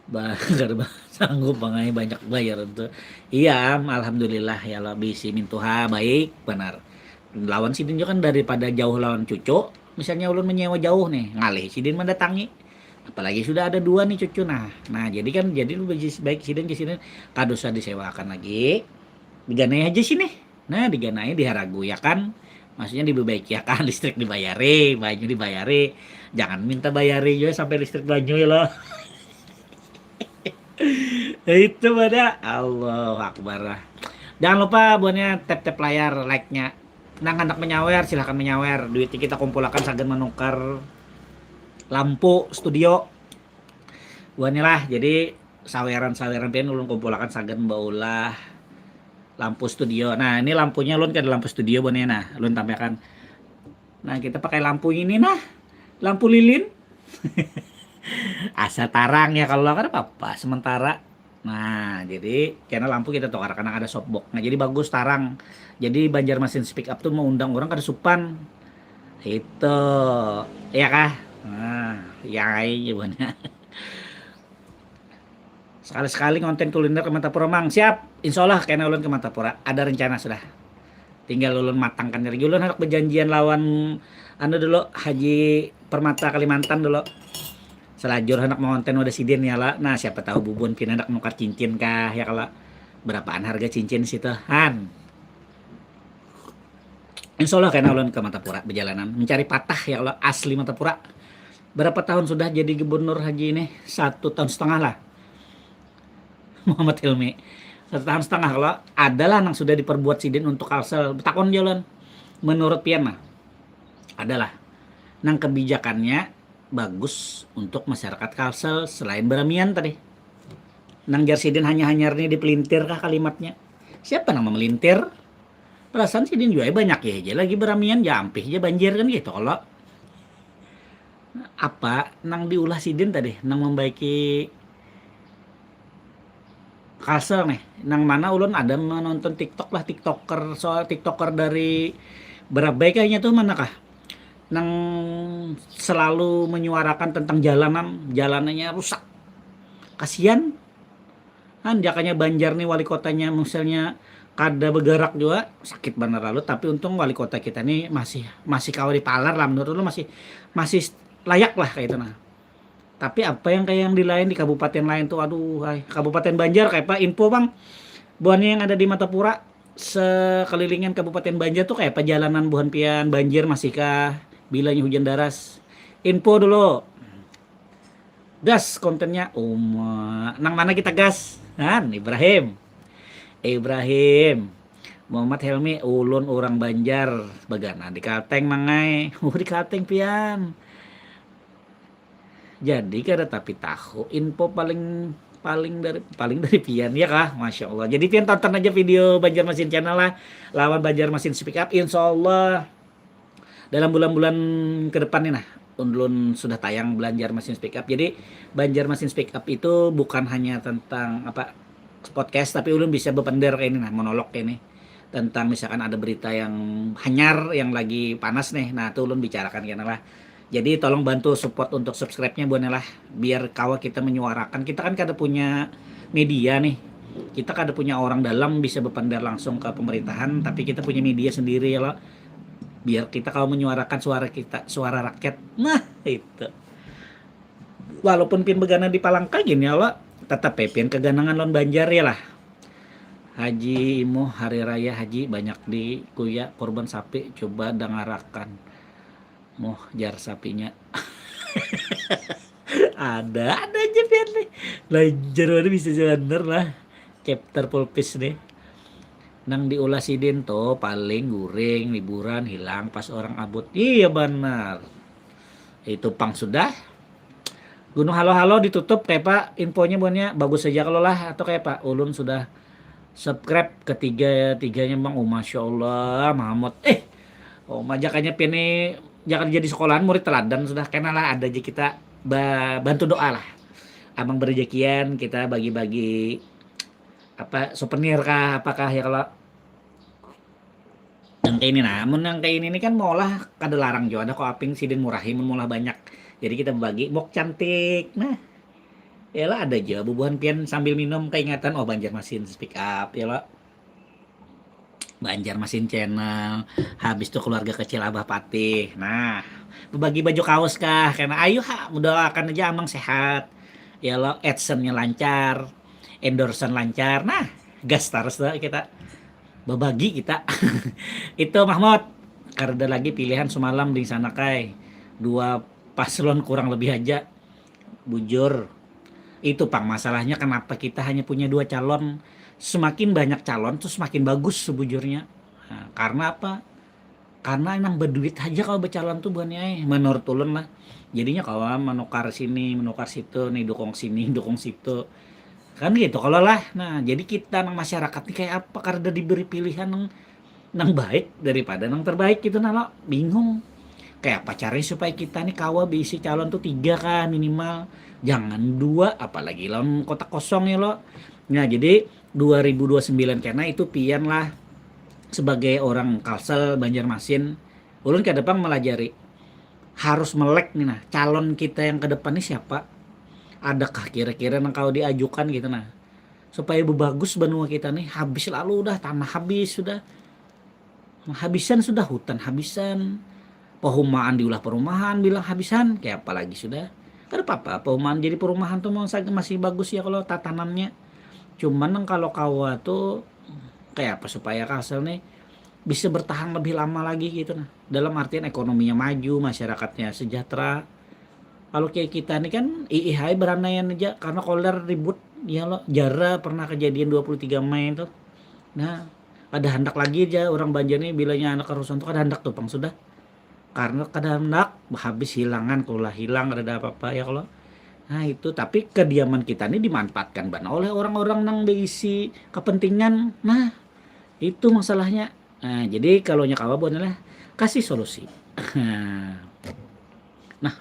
kada sanggup bangai banyak bayar itu. Iya, alhamdulillah ya Allah bisi mintuha baik benar. Lawan Sidin juga kan daripada jauh lawan cucu. Misalnya ulun menyewa jauh nih, ngalih Sidin mendatangi. Apalagi sudah ada 2 nih cucu. Nah jadi kan jadi lu baik Sidin ke sini kada usah disewakan lagi. Diganai aja sini. Nah, diganai diharagu ya kan. Maksudnya diperbaiki ya kan, listrik dibayari, banyu dibayari. Jangan minta bayari juga sampai listrik banyu ya loh. Itu pada Allah Akbar lah. Jangan lupa buatnya tap-tap layar like-nya. Nang hendak menyawer silahkan menyawer. Duitnya kita kumpulkan sagan menukar lampu studio. Buatnya lah. Jadi saweran-saweran pian ulun kumpulkan sagan baulah lampu studio. Nah, ini lampunya ulun ke lampu studio buatnya nah. Ulun tambahkan. Nah, kita pakai lampu ini nah. Lampu lilin. Asa tarang ya kalau kan apa-apa sementara. Nah, jadi karena lampu kita tukar karena ada softbox. Nah, jadi bagus tarang. Jadi Banjarmasin Speak Up tuh mau undang orang kada supan. Itu. Ya kah? Nah, ya gimana? Sekali-sekali konten kuliner ke Mantapura Mang. Siap. Insya Allah karena ulun ke Mantapura. Ada rencana sudah. Tinggal ulun matangkan dari ulun hendak berjanjian lawan anu dulu Haji Permata Kalimantan dulu. Selajur hendak mengonten udah Sidin ya lah. Nah, siapa tahu bubun pin hendak nukar cincin kah ya kalau berapaan harga cincin situ han. Insya Allah karena ulun ke Mantapura berjalanan mencari patah ya Allah asli Mantapura. Berapa tahun sudah jadi gubernur haji ini? 1,5 tahun lah. Muhammad Hilmi 1,5 tahun kalau adalah yang sudah diperbuat Sidin untuk Kalsel takon jalan menurut pian mah adalah nang kebijakannya bagus untuk masyarakat Kalsel selain beramian tadi. Nang jar Sidin hanya-hanyar nih dipelintir kah kalimatnya. Siapa nama melintir? Perasaan Sidin juga banyak ya aja lagi beramian jampih aja banjir kan gitu kalau apa nang diulah Sidin tadi nang membaiki Kalsel nih. Nang mana ulun ada menonton TikTok lah TikToker soal TikToker dari Berabai kayaknya tuh manakah? Nang selalu menyuarakan tentang jalanannya rusak. Kasihan. Kan jakanya Banjar nih wali kotanya misalnya kada bergerak juga sakit bener lalu tapi untung wali kota kita nih masih kawal di palar lah menurut lu masih layak lah kayak itu nah. Tapi apa yang kayak yang di lain di kabupaten lain tuh aduh kabupaten Banjar kayak apa info bang buahnya yang ada di Matapura sekelilingan kabupaten Banjar tuh kayak perjalanan buhan pian banjir masihkah bilanya hujan deras info dulu gas kontennya nang mana kita gas kan Ibrahim Muhammad Helmi, ulun orang Banjar, bagana di Kalteng mangai, di Kalteng pian. Jadi kada tapi tahu info paling paling dari pian ya kah, masya Allah. Jadi pian tonton aja video Banjarmasin Channel lah, lawan Banjarmasin Speak Up, insya Allah dalam bulan-bulan ke depan nih nah ulun sudah tayang Banjarmasin Speak Up. Jadi Banjarmasin Speak Up itu bukan hanya tentang apa podcast, tapi ulun bisa berpender kayak ini nah, monolog kayak ini tentang misalkan ada berita yang hanyar yang lagi panas nih, nah itu ulun bicarakan kayaknya lah. Jadi tolong bantu support untuk subscribe-nya buat lah, biar kawa kita menyuarakan. Kita kan kada punya media nih, kita kada punya orang dalam bisa berpender langsung ke pemerintahan, tapi kita punya media sendiri ya loh, biar kita kalau menyuarakan suara kita, suara rakyat. Nah itu walaupun pin begana di Palangka gini ya lo, tetap pin keganangan lon Banjar ya lah. Haji Imo hari raya haji banyak di kuya korban sapi, coba dengarakan moh jar sapinya. ada aja pian nih lanjar mana bisa bener lah chapter pulpis nih nang diulasidin tuh paling guring liburan hilang pas orang abut. Iya benar itu pang sudah Gunung Halo-Halo ditutup kayak Pak, infonya buatnya bagus saja kalau lah, atau kayak Pak ulun sudah subscribe tiganya bang. Oh masya Allah Mahmud oh majakannya pini jangan jadi sekolahan murid teladan sudah kena lah, ada aja kita bantu doa lah abang berejekian kita bagi-bagi apa souvenir kah apakah ya kalau yang kayak ini namun yang kayak ini kan molah kada larang jo ada kok aping sidin murahi molah banyak, jadi kita bagi mok cantik. Nah ya lah ada aja bubuhan pian sambil minum keingatan oh Banjarmasin Speak Up ya lah, Banjarmasin Channel, habis itu keluarga kecil Abah Patih. Nah berbagi baju kaos kah karena ayo mendoakan aja amang sehat ya lo, adsense-nya lancar, endorsean lancar. Nah gas terus lah kita berbagi kita. Itu Mahmud karena lagi pilihan semalam di sana kai dua paslon kurang lebih aja bujur. Itu pang masalahnya kenapa kita hanya punya dua calon, semakin banyak calon tuh semakin bagus sebujurnya. Nah, karena apa? Karena emang berduit aja kalau bercalon tuh buannya menurut ulun lah. Jadinya kalau menukar sini menukar situ nih, dukung sini dukung situ kan gitu kalau lah. Nah jadi kita nang masyarakat nih kayak apa karena diberi pilihan nang baik daripada nang terbaik gitu nah lo bingung kayak apa caranya supaya kita nih kawa bisi calon tuh 3 kan minimal, jangan 2 apalagi lawan kotak kosong ya lo. Nah jadi 2029 karena itu pian lah sebagai orang Kalsel Banjarmasin ulun ke depan melajari harus melek nih nah calon kita yang ke depan nih siapa, adakah kira-kira yang kau diajukan gitu nah supaya bagus benua kita nih. Habis lalu udah tanah habis sudah habisan, sudah hutan habisan, perumahan diulah perumahan bilang habisan kayak apa lagi sudah kan apa perumahan jadi perumahan tuh masih bagus ya kalau tatanannya, cuman kalau kawa tuh kayak apa supaya Kalsel nih bisa bertahan lebih lama lagi gitu nah dalam artian ekonominya maju, masyarakatnya sejahtera. Kalau kayak kita nih kan IIHI beranaian aja karena koler ribut ya lo, jara pernah kejadian 23 Mei itu. Nah ada hendak lagi aja orang Banjar nih bilangnya anak kerusuhan tuh ada hendak tuh pang sudah karena kada hendak habis hilangan kalau hilang ada apa-apa ya kalau. Nah itu tapi kediaman kita ini dimanfaatkan ban oleh orang-orang nang berisi kepentingan. Nah itu masalahnya. Nah jadi kalau nyakawa adalah kasih solusi. Nah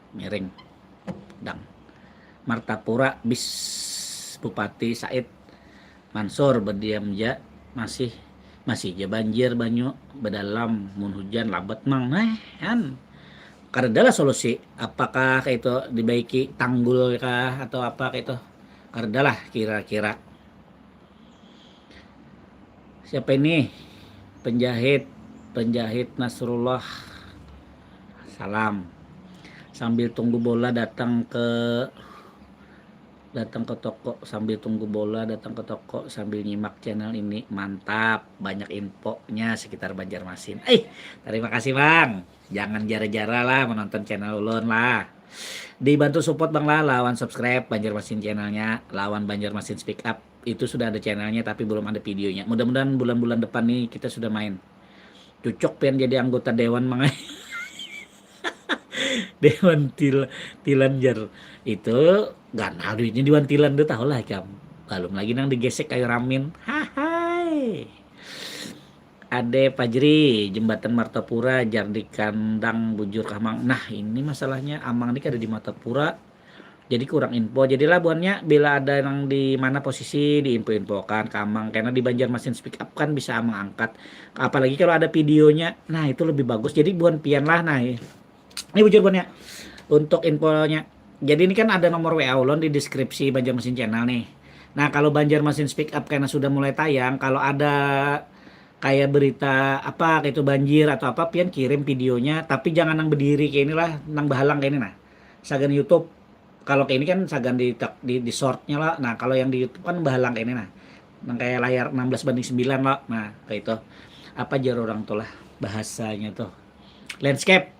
miring dang Martapura bis Bupati Said Mansur berdiam ja masih aja banjir banyu bedalam mun hujan lambat mang nah kan karena adalah solusi apakah kayak itu dibaiki tanggul kah atau apa kayak itu karena lah kira-kira siapa ini penjahit Nasrullah salam sambil tunggu bola datang ke toko sambil tunggu bola datang ke toko sambil nyimak channel ini mantap banyak infonya sekitar Banjarmasin. Terima kasih bang, jangan jara-jara lah menonton channel ulun lah, dibantu support bang lah lawan subscribe Banjarmasin channelnya lawan Banjarmasin Speak Up itu sudah ada channelnya tapi belum ada videonya. Mudah-mudahan bulan-bulan depan nih kita sudah main. Cocok pengen jadi anggota dewan mangai. Dewan Tilanjar itu gak nah duitnya Dewan Tilan tuh tahu lah kamu. Belum lagi nang digesek kayak ramin. Hai. Ade Pajri, Jembatan Martapura, Jardi Kandang, Bujur Kamang. Nah ini masalahnya Amang ini ada di Martapura, jadi kurang info. Jadilah buannya bila ada yang di mana posisi diinfo-infokan ke Amang. Karena di Banjarmasin Speak Up kan bisa Amang angkat. Apalagi kalau ada videonya, nah itu lebih bagus. Jadi buan pian lah. Nah ini bujur buannya untuk infonya. Jadi ini kan ada nomor WA ulun di deskripsi Banjarmasin Channel nih. Nah kalau Banjarmasin Speak Up karena sudah mulai tayang, kalau ada kayak berita apa kayak itu banjir atau apa pian kirim videonya, tapi jangan nang berdiri kayak inilah, nang bahalang kayak ini nah sagan YouTube. Kalau kayak ini kan sagan di shortnya lah. Nah kalau yang di YouTube kan bahalang kayak ini nah nang kayak layar 16:9 lah. Nah kayak itu apa jar orang tuh lah bahasanya tuh landscape.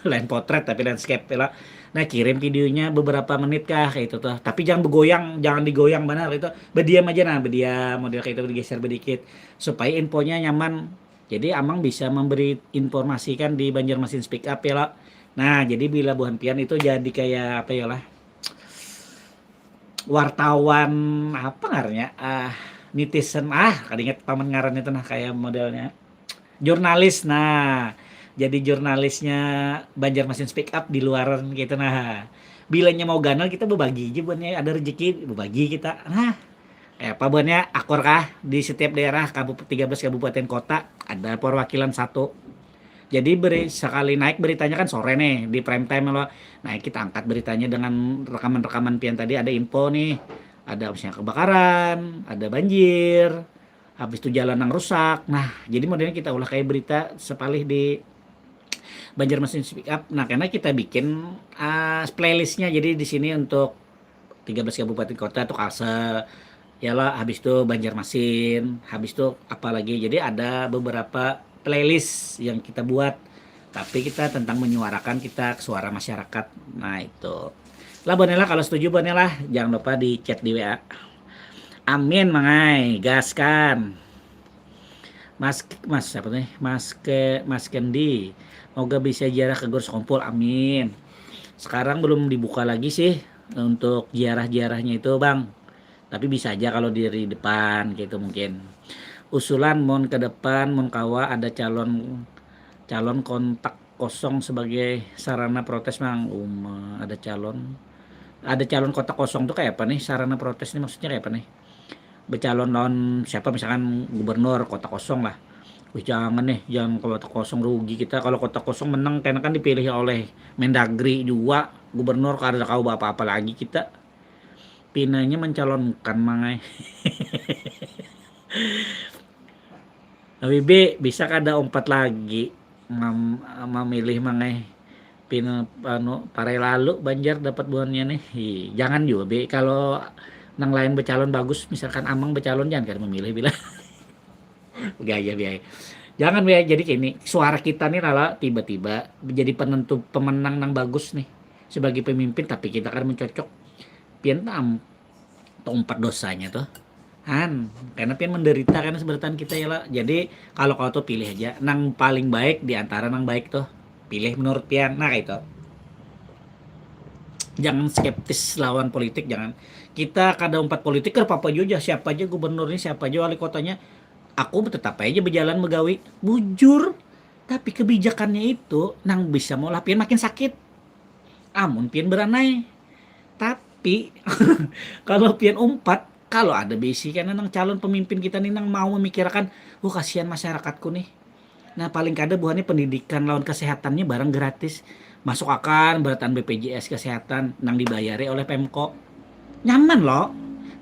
Lain potret tapi landscape lah. Nah kirim videonya beberapa menit kah kayak itu tuh, tapi jangan bergoyang, jangan digoyang benar itu, berdiam aja. Nah berdiam model kayak itu, digeser sedikit supaya infonya nyaman. Jadi Amang bisa memberi informasi kan di Banjarmasin Speak Up ya lah. Nah jadi bila buhan pian itu jadi kayak apa ya lah, wartawan apa ngaranya netizen kadinget paman ngaran itu nah kayak modelnya jurnalis. Nah jadi jurnalisnya Banjarmasin Speak Up di luaran gitu. Nah bilanya mau ganal kita berbagi aja buatnya, ada rezeki berbagi kita. Nah apa buatnya akor kah di setiap daerah 13 kabupaten kota ada perwakilan satu. Jadi sekali naik beritanya kan sore nih di prime time loh. Nah kita angkat beritanya dengan rekaman-rekaman pian tadi, ada info nih, ada misalnya kebakaran, ada banjir, habis itu jalan yang rusak. Nah jadi modelnya kita ulah kayak berita sepalih di Banjarmasin Speak Up. Nah karena kita bikin playlistnya, jadi di sini untuk 13 kabupaten kota tuh Kalsel ya lah, habis itu Banjarmasin, habis itu apalagi, jadi ada beberapa playlist yang kita buat, tapi kita tentang menyuarakan kita suara masyarakat. Nah itu lah Bonela, kalau setuju Bonela jangan lupa di chat di WA. Amin mangai gaskan mas apa nih mas Kendi, moga bisa ziarah ke Gor Skompul, amin. Sekarang belum dibuka lagi sih untuk ziarah-ziarahnya itu bang, tapi bisa aja kalau di depan gitu mungkin. Usulan mon ke depan mon kawa ada calon kontak kosong sebagai sarana protes bang. Ada calon kontak kosong tuh kayak apa nih sarana protes ini, maksudnya kayak apa nih? Bercalon lawan siapa, misalkan gubernur, kota kosong lah. Wih jangan nih, jangan kota kosong, rugi kita kalau kota kosong menang, karena kan dipilih oleh Mendagri juga gubernur, kada kau apa-apa lagi kita. Pinanya mencalonkan mangai. WB bisa kada umpat lagi memilih mangai pina parai lalu Banjar dapat buannya nih. Jangan juga be, kalau nang lain bercalon bagus, misalkan Amang bercalon jangan kada memilih bila gaya biaya. Jangan biaya, jadi kini suara kita nih lala tiba-tiba menjadi penentu pemenang nang bagus nih sebagai pemimpin, tapi kita kan mencocok pian tam umpat dosanya tuh karena pian menderita karena seberatan kita ya lah. Jadi kalau kau tuh pilih aja nang paling baik di antara nang baik tuh, pilih menurut pian. Nah kayak itu, jangan skeptis lawan politik, jangan. Kita kada umpat politik ke apa juga, siapa aja gubernurnya, siapa aja wali kotanya, aku tetap aja berjalan begawi bujur. Tapi kebijakannya itu nang bisa mau lah pian makin sakit amun pian beranai. Tapi kalau pian umpat, kalau ada basic karena nang calon pemimpin kita nih nang mau memikirkan kasihan masyarakatku nih. Nah paling kada buahnya pendidikan lawan kesehatannya barang gratis, masuk akan beratan BPJS kesehatan nang dibayari oleh Pemko, nyaman loh.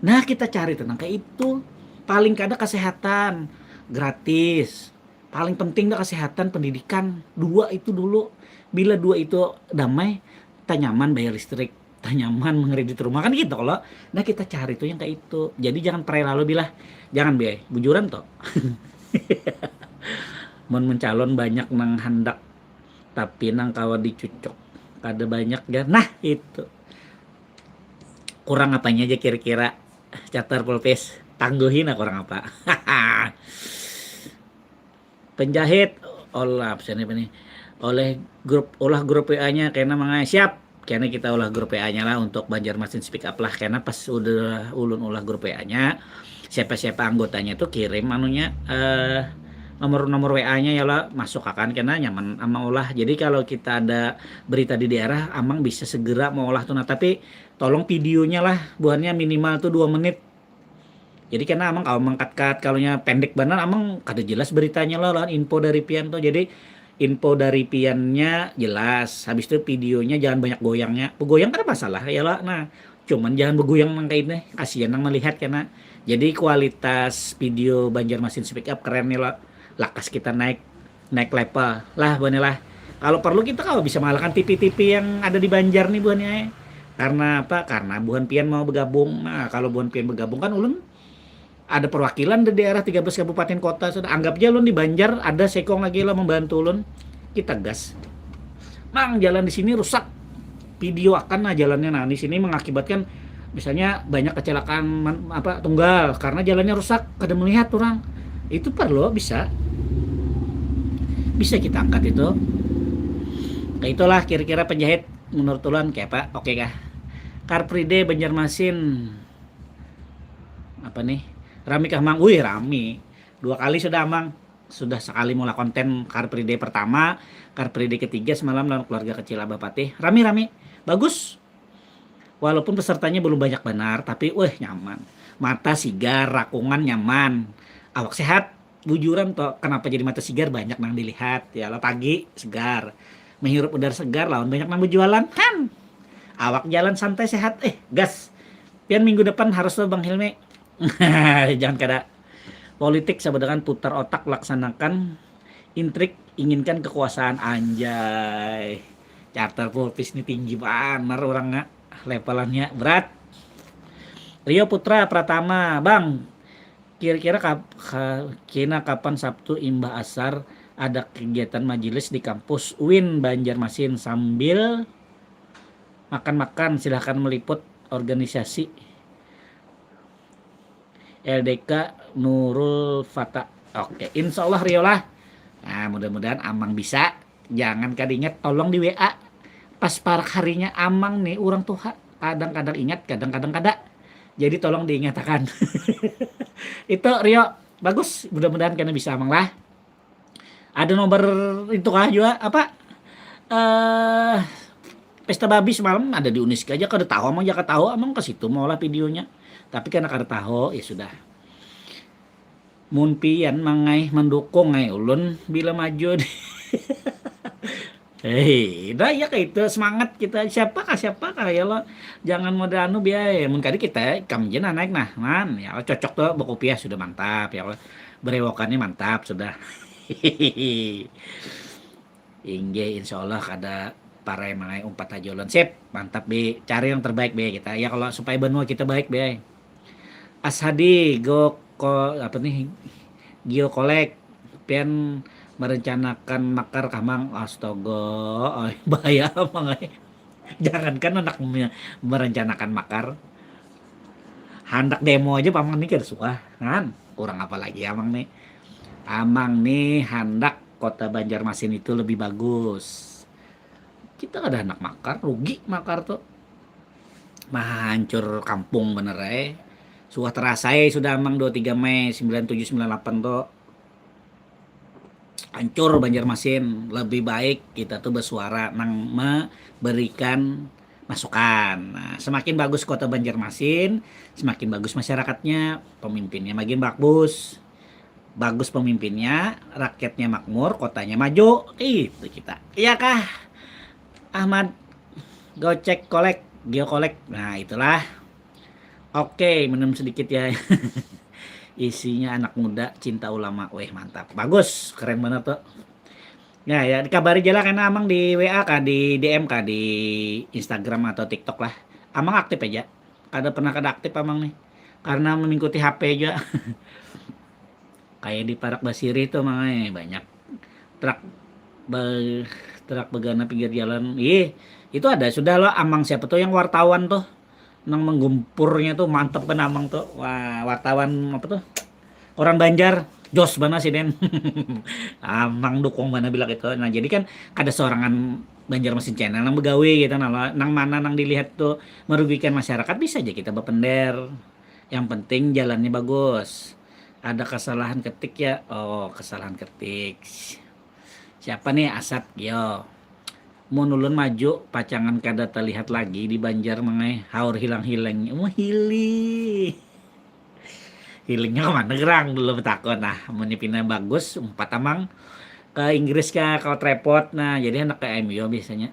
Nah kita cari tentang kayak itu, paling kada kesehatan gratis, paling penting dah kesehatan, pendidikan, dua itu dulu. Bila dua itu damai, tak nyaman bayar listrik, tak nyaman mengredit rumah kan gitu kalau. Nah kita cari tuh yang kayak itu. Jadi jangan pernah lalu bilah, jangan biaya bujuran toh. Mau mencalon banyak nang hendak, tapi nang kawa dicucok kada banyak ya. Nah itu kurang apanya aja kira-kira Charter pulpis. Tangguhin aku orang apa. Penjahit olah absen apa nih? Grup WA-nya karena mga siap. Karena kita ulah grup WA-nya lah untuk Banjarmasin Speak Up lah. Karena pas udah ulun ulah grup WA-nya, siapa-siapa anggotanya tuh kirim anunya nomor-nomor WA-nya ya lah masuk akan karena nyaman ama olah. Jadi kalau kita ada berita di daerah, amang bisa segera mau olah tuh. Nah, tapi tolong videonya lah, buahnya minimal tuh 2 menit. Jadi karena amang kalau mengkat-kat kalau pendek benar amang kada jelas beritanya lah info dari pian tuh. Jadi info dari piannya jelas. Habis itu videonya jangan banyak goyangnya. Begoyang kan masalah ya lah. Nah, cuman jangan begoyang nang kayak ini. Kasihan nang melihat karena jadi kualitas video Banjarmasin Speak Up keren nih lah. Lakas kita naik level lah buahnya lah. Kalau perlu kita kalau bisa mengalahkan TV-TV yang ada di Banjar nih buahnya. Karena apa? Karena Buhan Pian mau bergabung. Nah, kalau Buhan Pian bergabung kan ulun ada perwakilan di daerah 13 kabupaten kota sudah anggap aja ulun di Banjar ada sekong lagi lah membantu ulun kita gas mang jalan di sini rusak video akan nah jalannya nah di sini mengakibatkan misalnya banyak kecelakaan tunggal karena jalannya rusak kada melihat orang itu perlu bisa kita angkat itu kayak itulah kira-kira penjahit menurut ulun kayak apa oke kah Car Free Day Banjarmasin apa nih rame kah mang? Wih rame 2 kali sudah mang sudah sekali mulai konten Car Free Day pertama Car Free Day ketiga semalam lawan keluarga kecil Abah Patih rame bagus walaupun pesertanya belum banyak benar tapi nyaman mata sigar rakungan nyaman awak sehat bujuran toh kenapa jadi mata sigar banyak nang dilihat ya lah pagi segar menghirup udara segar lawan banyak nang berjualan kan awak jalan santai sehat gas pian minggu depan harus tuh Bang Hilmi jangan kada politik sebenarnya putar otak laksanakan intrik inginkan kekuasaan anjay charter pulpis ini tinggi banget orangnya levelannya berat Rio Putra Pratama Bang kira-kira kapan Sabtu imbah asar ada kegiatan majelis di kampus UIN Banjarmasin sambil makan-makan silahkan meliput organisasi LDK Nurul Fata. Oke, insya Allah Rio lah. Nah, mudah-mudahan Amang bisa. Jangan kadinget tolong di WA. Pas parak harinya Amang nih orang tuh kadang-kadang ingat, kadang-kadang kada. Jadi tolong diingatkan. Itu Rio bagus. Mudah-mudahan kalian bisa Amang lah. Ada nomor itu kah juga apa? Pesta babi semalam ada di Uniska aja kada tahu Amang jangan tahu Amang ke situ mau lah videonya. Tapi karena kada tahu ya sudah mun pian mangai mendukung ngai ulun bila maju dah ya kayak itu semangat kita siapa kah ya lo jangan modal anu biaya mun kali kita kamjen naik nah man ya cocok tuh Bokopiah sudah mantap ya berewokannya mantap sudah ingge insyaallah kada para yang mangai umpat aja ulun sip mantap be cari yang terbaik be kita ya kalau supaya benua kita baik be Ashadi Gio Kolek pian merencanakan makar kamang astaga bahaya mangai jangankan anak merencanakan makar handak demo aja pamang nih kada suka kan kurang apa lagi amang nih handak kota Banjarmasin itu lebih bagus kita kada anak makar rugi makar tuh mah hancur kampung bener sudah terasa sudah amang 23 Mei 9798 tuh hancur Banjarmasin lebih baik kita tuh bersuara nang memberikan masukan nah, semakin bagus kota Banjarmasin semakin bagus masyarakatnya pemimpinnya makin bagus pemimpinnya rakyatnya makmur kotanya maju itu kita iya kah Ahmad Gocek Kolek Gio Kolek nah itulah oke, minum sedikit ya. Isinya anak muda, cinta ulama. Weh, mantap. Bagus, keren banget tuh. Ya, dikabari aja lah karena Amang di WA kah, di DM kah, di Instagram atau TikTok lah. Amang aktif aja. Kada aktif Amang nih. Karena mengikuti HP aja. Kayak di Parak Basiri tuh banyak truk begana pinggir jalan. Itu ada sudah loh Amang siapa tuh yang wartawan tuh nang menggempurnya tuh mantep kan amang tuh. Wah, wartawan apa tuh? Orang Banjar jos bana sih Den. Amang dukung bana bilang itu. Nah, jadi kan ada seorangan Banjarmasin Channel nang begawe gitu nang mana nang dilihat tuh merugikan masyarakat bisa aja kita bepender. Yang penting jalannya bagus. Ada kesalahan ketik ya. Oh, kesalahan ketik. Siapa nih Asap? Yo. Mun ulun maju pacangan kada terlihat lagi di Banjar mengai haur hilang-hilang. Mau hili. Healingnya kemana gerang dulu betakon nah mun pindah bagus umpat amang ke Inggris ke Old Trafford nah jadi anak ke MU biasanya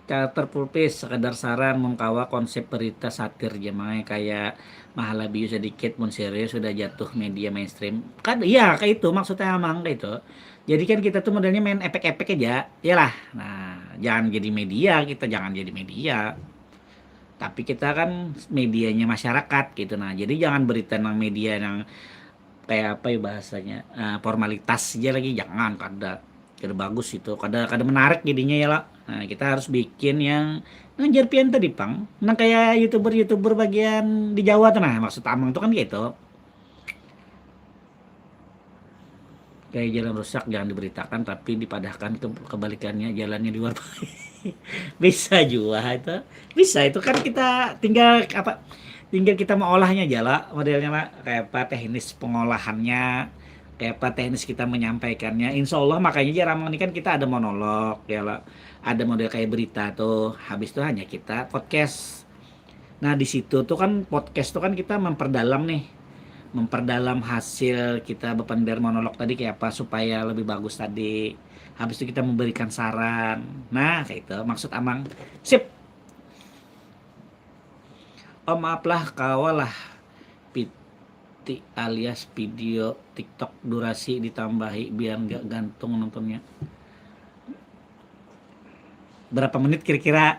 Teater pulpis sekedar saran mengkawa konsep berita satir jemaah kayak Mahalabiu sedikit mun serius sudah jatuh media mainstream kan iya kayak itu maksudnya amang kayak itu jadi kan kita tuh modelnya main efek-efek aja iyalah nah jangan jadi media kita jangan jadi media tapi kita kan medianya masyarakat gitu nah jadi jangan berita nang media yang kayak apa ya bahasanya formalitas aja lagi jangan kada bagus itu kada menarik jadinya ya lah nah kita harus bikin yang ngajar pian tadi pang nah kayak youtuber bagian di Jawa tuh nah maksud amang tuh kan gitu kayak jalan rusak jangan diberitakan tapi dipadahkan kebalikannya jalannya di luar bisa juga itu bisa itu kan kita tinggal kita mau olahnya aja lah modelnya lah kayak apa teknis pengolahannya kayak apa teknis kita menyampaikannya insya Allah makanya jarang ini kan kita ada monolog ya lah ada model kayak berita tuh habis itu hanya kita podcast nah di situ tuh kan podcast tuh kan kita memperdalam hasil kita berpender monolog tadi kayak apa supaya lebih bagus tadi habis itu kita memberikan saran nah kayak itu maksud amang sip oh maaf lah kawalah PT alias video TikTok durasi ditambahi biar nggak gantung nontonnya berapa menit kira-kira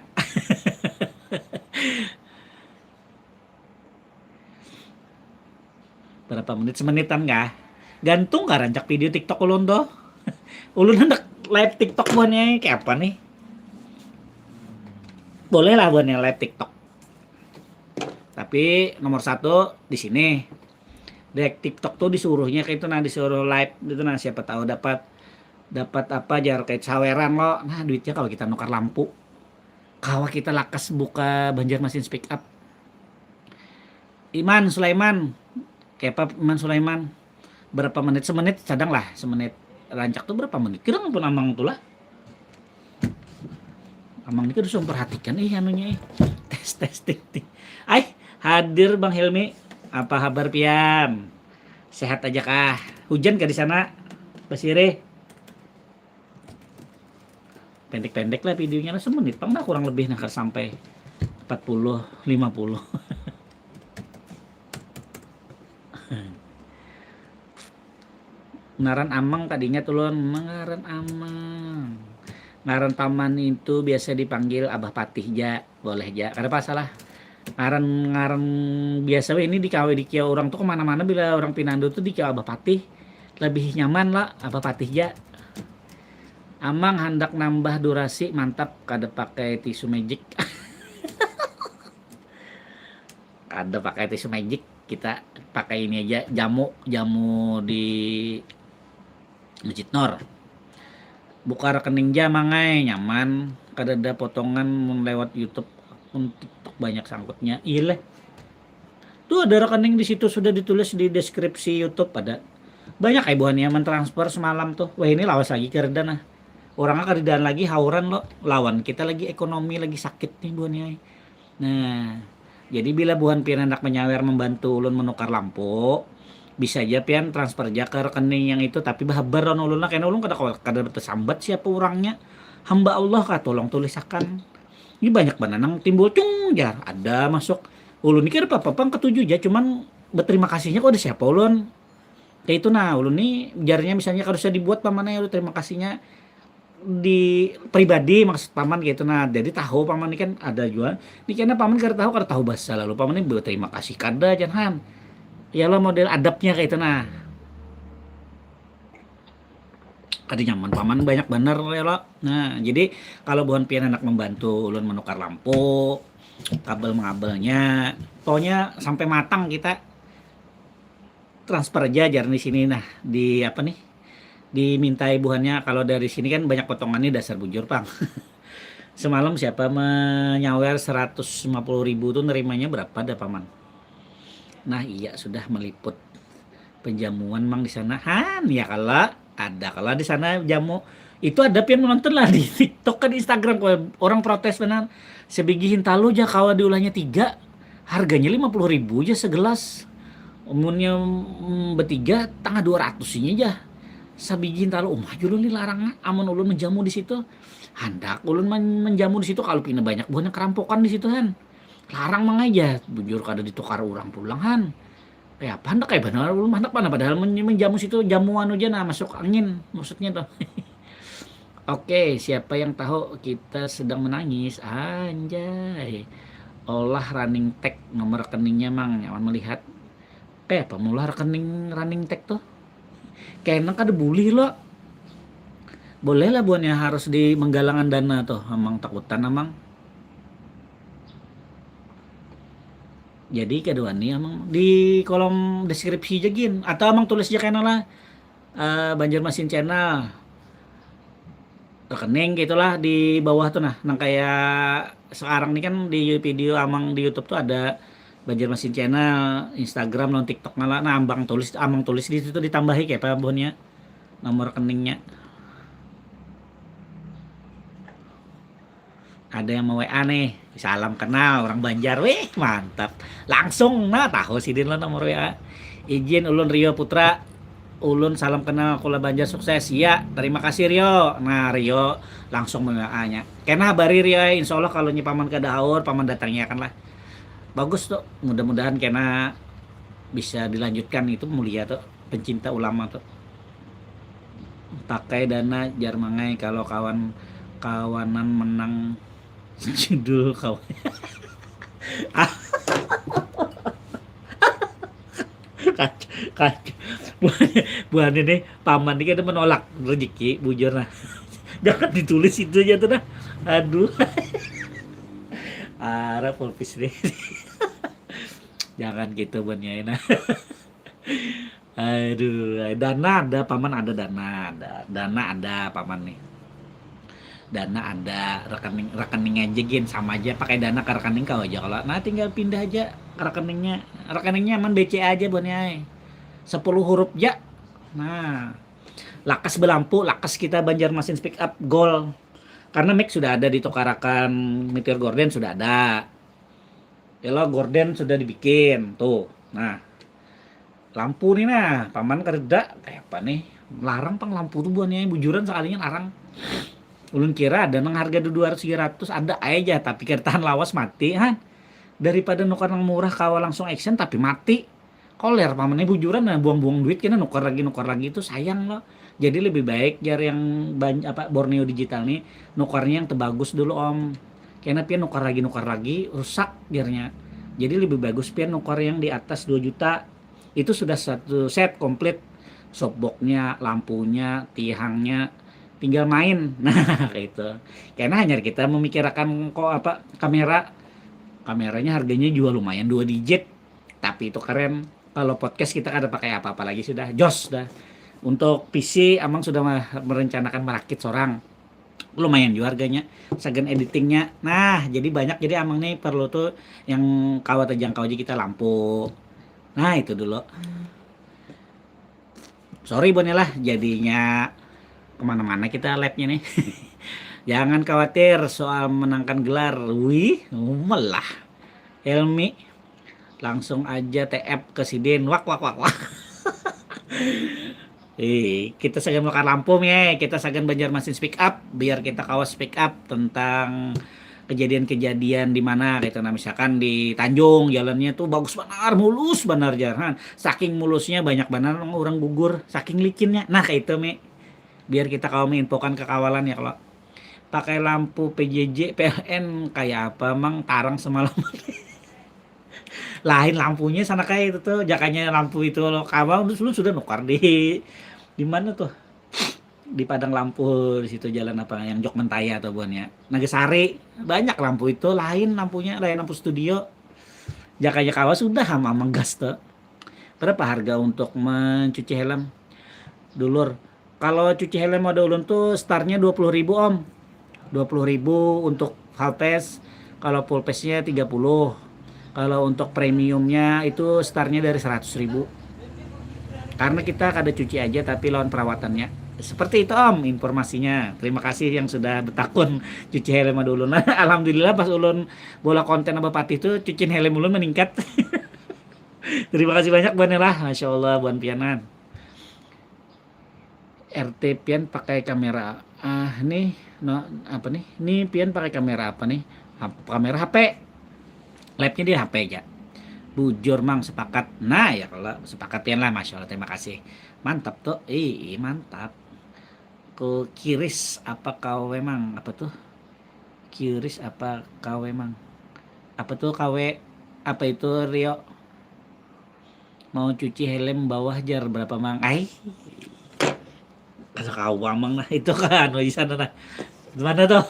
berapa menit semenitan kah gantung kah rancak video TikTok ulun tuh ulun hendak live TikTok buannya kayak apa nih boleh lah buannya live TikTok tapi nomor satu di sini dek TikTok tuh disuruhnya kayak itu nah disuruh live itu nah siapa tahu dapat dapat apa jar kayak saweran lo nah duitnya kalau kita nukar lampu kalau kita lakas buka Banjarmasin Speak Up Iman Sulaiman kayak apa Iman Sulaiman berapa menit semenit cadang lah semenit rancak tuh berapa menit kira pun amang tuh lah amang ini harus memperhatikan anunya tes ay hadir Bang Helmi apa kabar pian sehat aja kah hujan kah di sana Basire pendek-pendek lah videonya lah semenit pang kurang lebih nakar sampai 40 50 ngaran amang tadinya tulun ngaran amang ngaran paman itu biasa dipanggil Abah Patih ja boleh ja kada pasalah ngaran ngaran biasa ini di KW di kia orang tuh kemana-mana bila orang Pinando tuh di kia Abah Patih lebih nyaman lah Abah Patih ja amang hendak nambah durasi mantap kada pakai tisu magic kada pakai tisu magic kita pakai ini aja jamu di Masjid Nur buka rekening jam mangai nyaman kada ada potongan lewat YouTube untuk banyak sangkutnya iya tuh ada rekening di situ sudah ditulis di deskripsi YouTube pada banyak ibuannya mentransfer semalam tuh wah ini lawas lagi kerdan nah orangnya kerjaan lagi hauran lo lawan kita lagi ekonomi lagi sakit nih buannya nah jadi bila buan pian hendak menyawer membantu ulun menukar lampu bisa aja pian transfer aja ke rekening yang itu tapi bahabar ulun lah kena ulun kada tersambat siapa orangnya hamba Allah kah tolong tulisakan ini banyak bananang timbul cung jar ada masuk ulun ini apa pang ketujuh aja cuman berterima kasihnya kok ada siapa ulun kayak itu nah ulun nih jarnya misalnya kalau bisa dibuat pamannya ulun terima kasihnya di pribadi maksud paman gitu nah jadi tahu paman ini kan ada juga ini karena paman kada tahu bahasa lalu paman ini berterima kasih kada jangan ya lo model adabnya kayak itu nah kada nyaman paman banyak bener ya lo. Nah jadi kalau bukan pian anak membantu ulun menukar lampu, kabel mengabelnya, pokoknya sampai matang kita transfer aja jar di sini. Nah di apa nih, diminta ibuannya kalau dari sini kan banyak potongannya dasar bujur pang. Semalam siapa menyawer 150.000 tuh nerimanya berapa dah paman. Nah iya sudah meliput penjamuan mang di sana han ya kalau ada kalau di sana jamu itu ada pian menonton lah di TikTok kan di Instagram kalau orang protes benar sebigihin talu aja kalau diulahnya 3 harganya 50.000 aja segelas umurnya bertiga tanggal 200 ini aja sabigihin talu mah ulun larang amun ulun menjamu di situ handak ulun menjamu di situ kalau pina banyak buahnya kerampokan di situ han larang mang aja bujur kada ditukar orang pulang han kayak apa hendak kayak benar ulun hendak mana padahal menjamu situ jamuan aja nah masuk angin maksudnya tuh. Oke, siapa yang tahu kita sedang menangis? Anjay. Olah running tag nomor rekeningnya mang nyaman melihat. Kayak apa mula rekening running tag tuh? Kayaknya kan ada bully lo. Boleh lah buannya harus di menggalangan dana tuh, amang takutan amang. Jadi kedua nih amang di kolom deskripsi jagin atau amang tulis aja kayaknya lah Banjarmasin channel rekening gitulah di bawah tuh nah nang kayak sekarang nih kan di video amang di YouTube tuh ada Banjarmasin channel Instagram non TikTok malah nah amang tulis di situ ditambahi kayak apa bonnya nomor rekeningnya ada yang mau WA nih salam kenal orang Banjar weh mantap langsung nah tahu sih din lo nomor WA izin ulun Rio Putra ulun salam kenal kula Banjar sukses ya terima kasih Rio nah Rio langsung mengaanya kena habari Rio insya Allah kalau paman ke daur paman datangnya kan lah bagus tuh mudah-mudahan kena bisa dilanjutkan itu mulia tuh pencinta ulama tuh pakai dana jar mangai kalau kawanan menang judul kawan kacau buat ini paman ini kan menolak rezeki bujur nah jangan ditulis itu aja tuh nah aduh arah pulpis nih jangan gitu banyak nah aduh dana ada paman ada dana ada paman nih dana ada rekening aja gin sama aja pakai dana ke rekening kau aja kalau nah tinggal pindah aja ke rekeningnya aman BCA aja buatnya 10 huruf ya nah lakas belampu lakas kita Banjarmasin speak up goal karena mic sudah ada ditukarakan Meteor Gorden sudah ada Elo Gorden sudah dibikin tuh nah lampu nih nah paman kerja kayak apa nih larang pang lampu tuh buatnya bujuran sekalinya larang ulun kira ada nang harga 200-300 ada aja tapi kertaan lawas mati han daripada nukar nang murah kawa langsung action tapi mati koler pamannya bujuran nah buang-buang duit kena nukar lagi itu sayang loh jadi lebih baik jar yang Borneo digital nih nukarnya yang terbagus dulu om karena pian nukar lagi rusak jarnya jadi lebih bagus pian nukar yang di atas 2 juta itu sudah satu set komplit softboxnya lampunya tiangnya tinggal main nah itu karena hanya kita memikirkan kok kameranya harganya juga lumayan 2 digit tapi itu keren kalau podcast kita ada pakai apa lagi sudah jos dah untuk PC amang sudah merencanakan merakit seorang lumayan juga harganya segan editingnya nah jadi banyak jadi amang nih perlu tuh yang kawat jangkau aja kita lampu nah itu dulu sorry bonela jadinya kemana-mana kita labnya nih jangan khawatir soal menangkan gelar wih malah Helmi langsung aja TF ke Sidin wak kita segan bakar lampu ya kita segan Banjarmasin speak up biar kita kawas speak up tentang kejadian-kejadian di mana gitu nah misalkan di Tanjung jalannya tuh bagus benar mulus benar jalan saking mulusnya banyak benar orang gugur saking licinnya nah kayak itu mi biar kita kalau menginfokan ke kawalan ya kalau pakai lampu PJJ PLN kayak apa mang tarang semalam lain lampunya sana kayak itu tuh jakanya lampu itu lo kawal lu sudah nukar di mana tuh di Padang lampu di situ jalan apa yang Jok Mentaya atau buan ya. Nagasari banyak lampu itu lain lampunya lain lampu studio. Jakanya kawa sudah sama gas tuh. Berapa harga untuk mencuci helm? Dulur. Kalau cuci helm mode ulun tuh startnya 20.000 om. 20.000 untuk half pass. Kalau full passnya 30. Kalau untuk premiumnya itu startnya dari 100.000. Karena kita kada cuci aja tapi lawan perawatannya. Seperti itu om informasinya. Terima kasih yang sudah bertakun cuci helm dulu. Nah, alhamdulillah pas ulun bola konten apa pati itu cuciin helm ulun meningkat. Terima kasih banyak Buan Ella. Masya Allah Buan Pianan. RT Pian pakai kamera. Nih no, apa nih? Ini Pian pakai kamera apa nih? Kamera HP. Labnya di HP aja. Bujur mang sepakat. Nah ya kalau sepakat Pian lah Masya Allah terima kasih. Mantap tuh. Mantap. Ku kiris apa kau memang apa tuh? Kiris apa kau memang? Apa tuh KW? Apa itu Rio? Mau cuci helm bawah jar berapa mang? Kasa kawang mang nah itu kan di sana nah. Gimana tuh?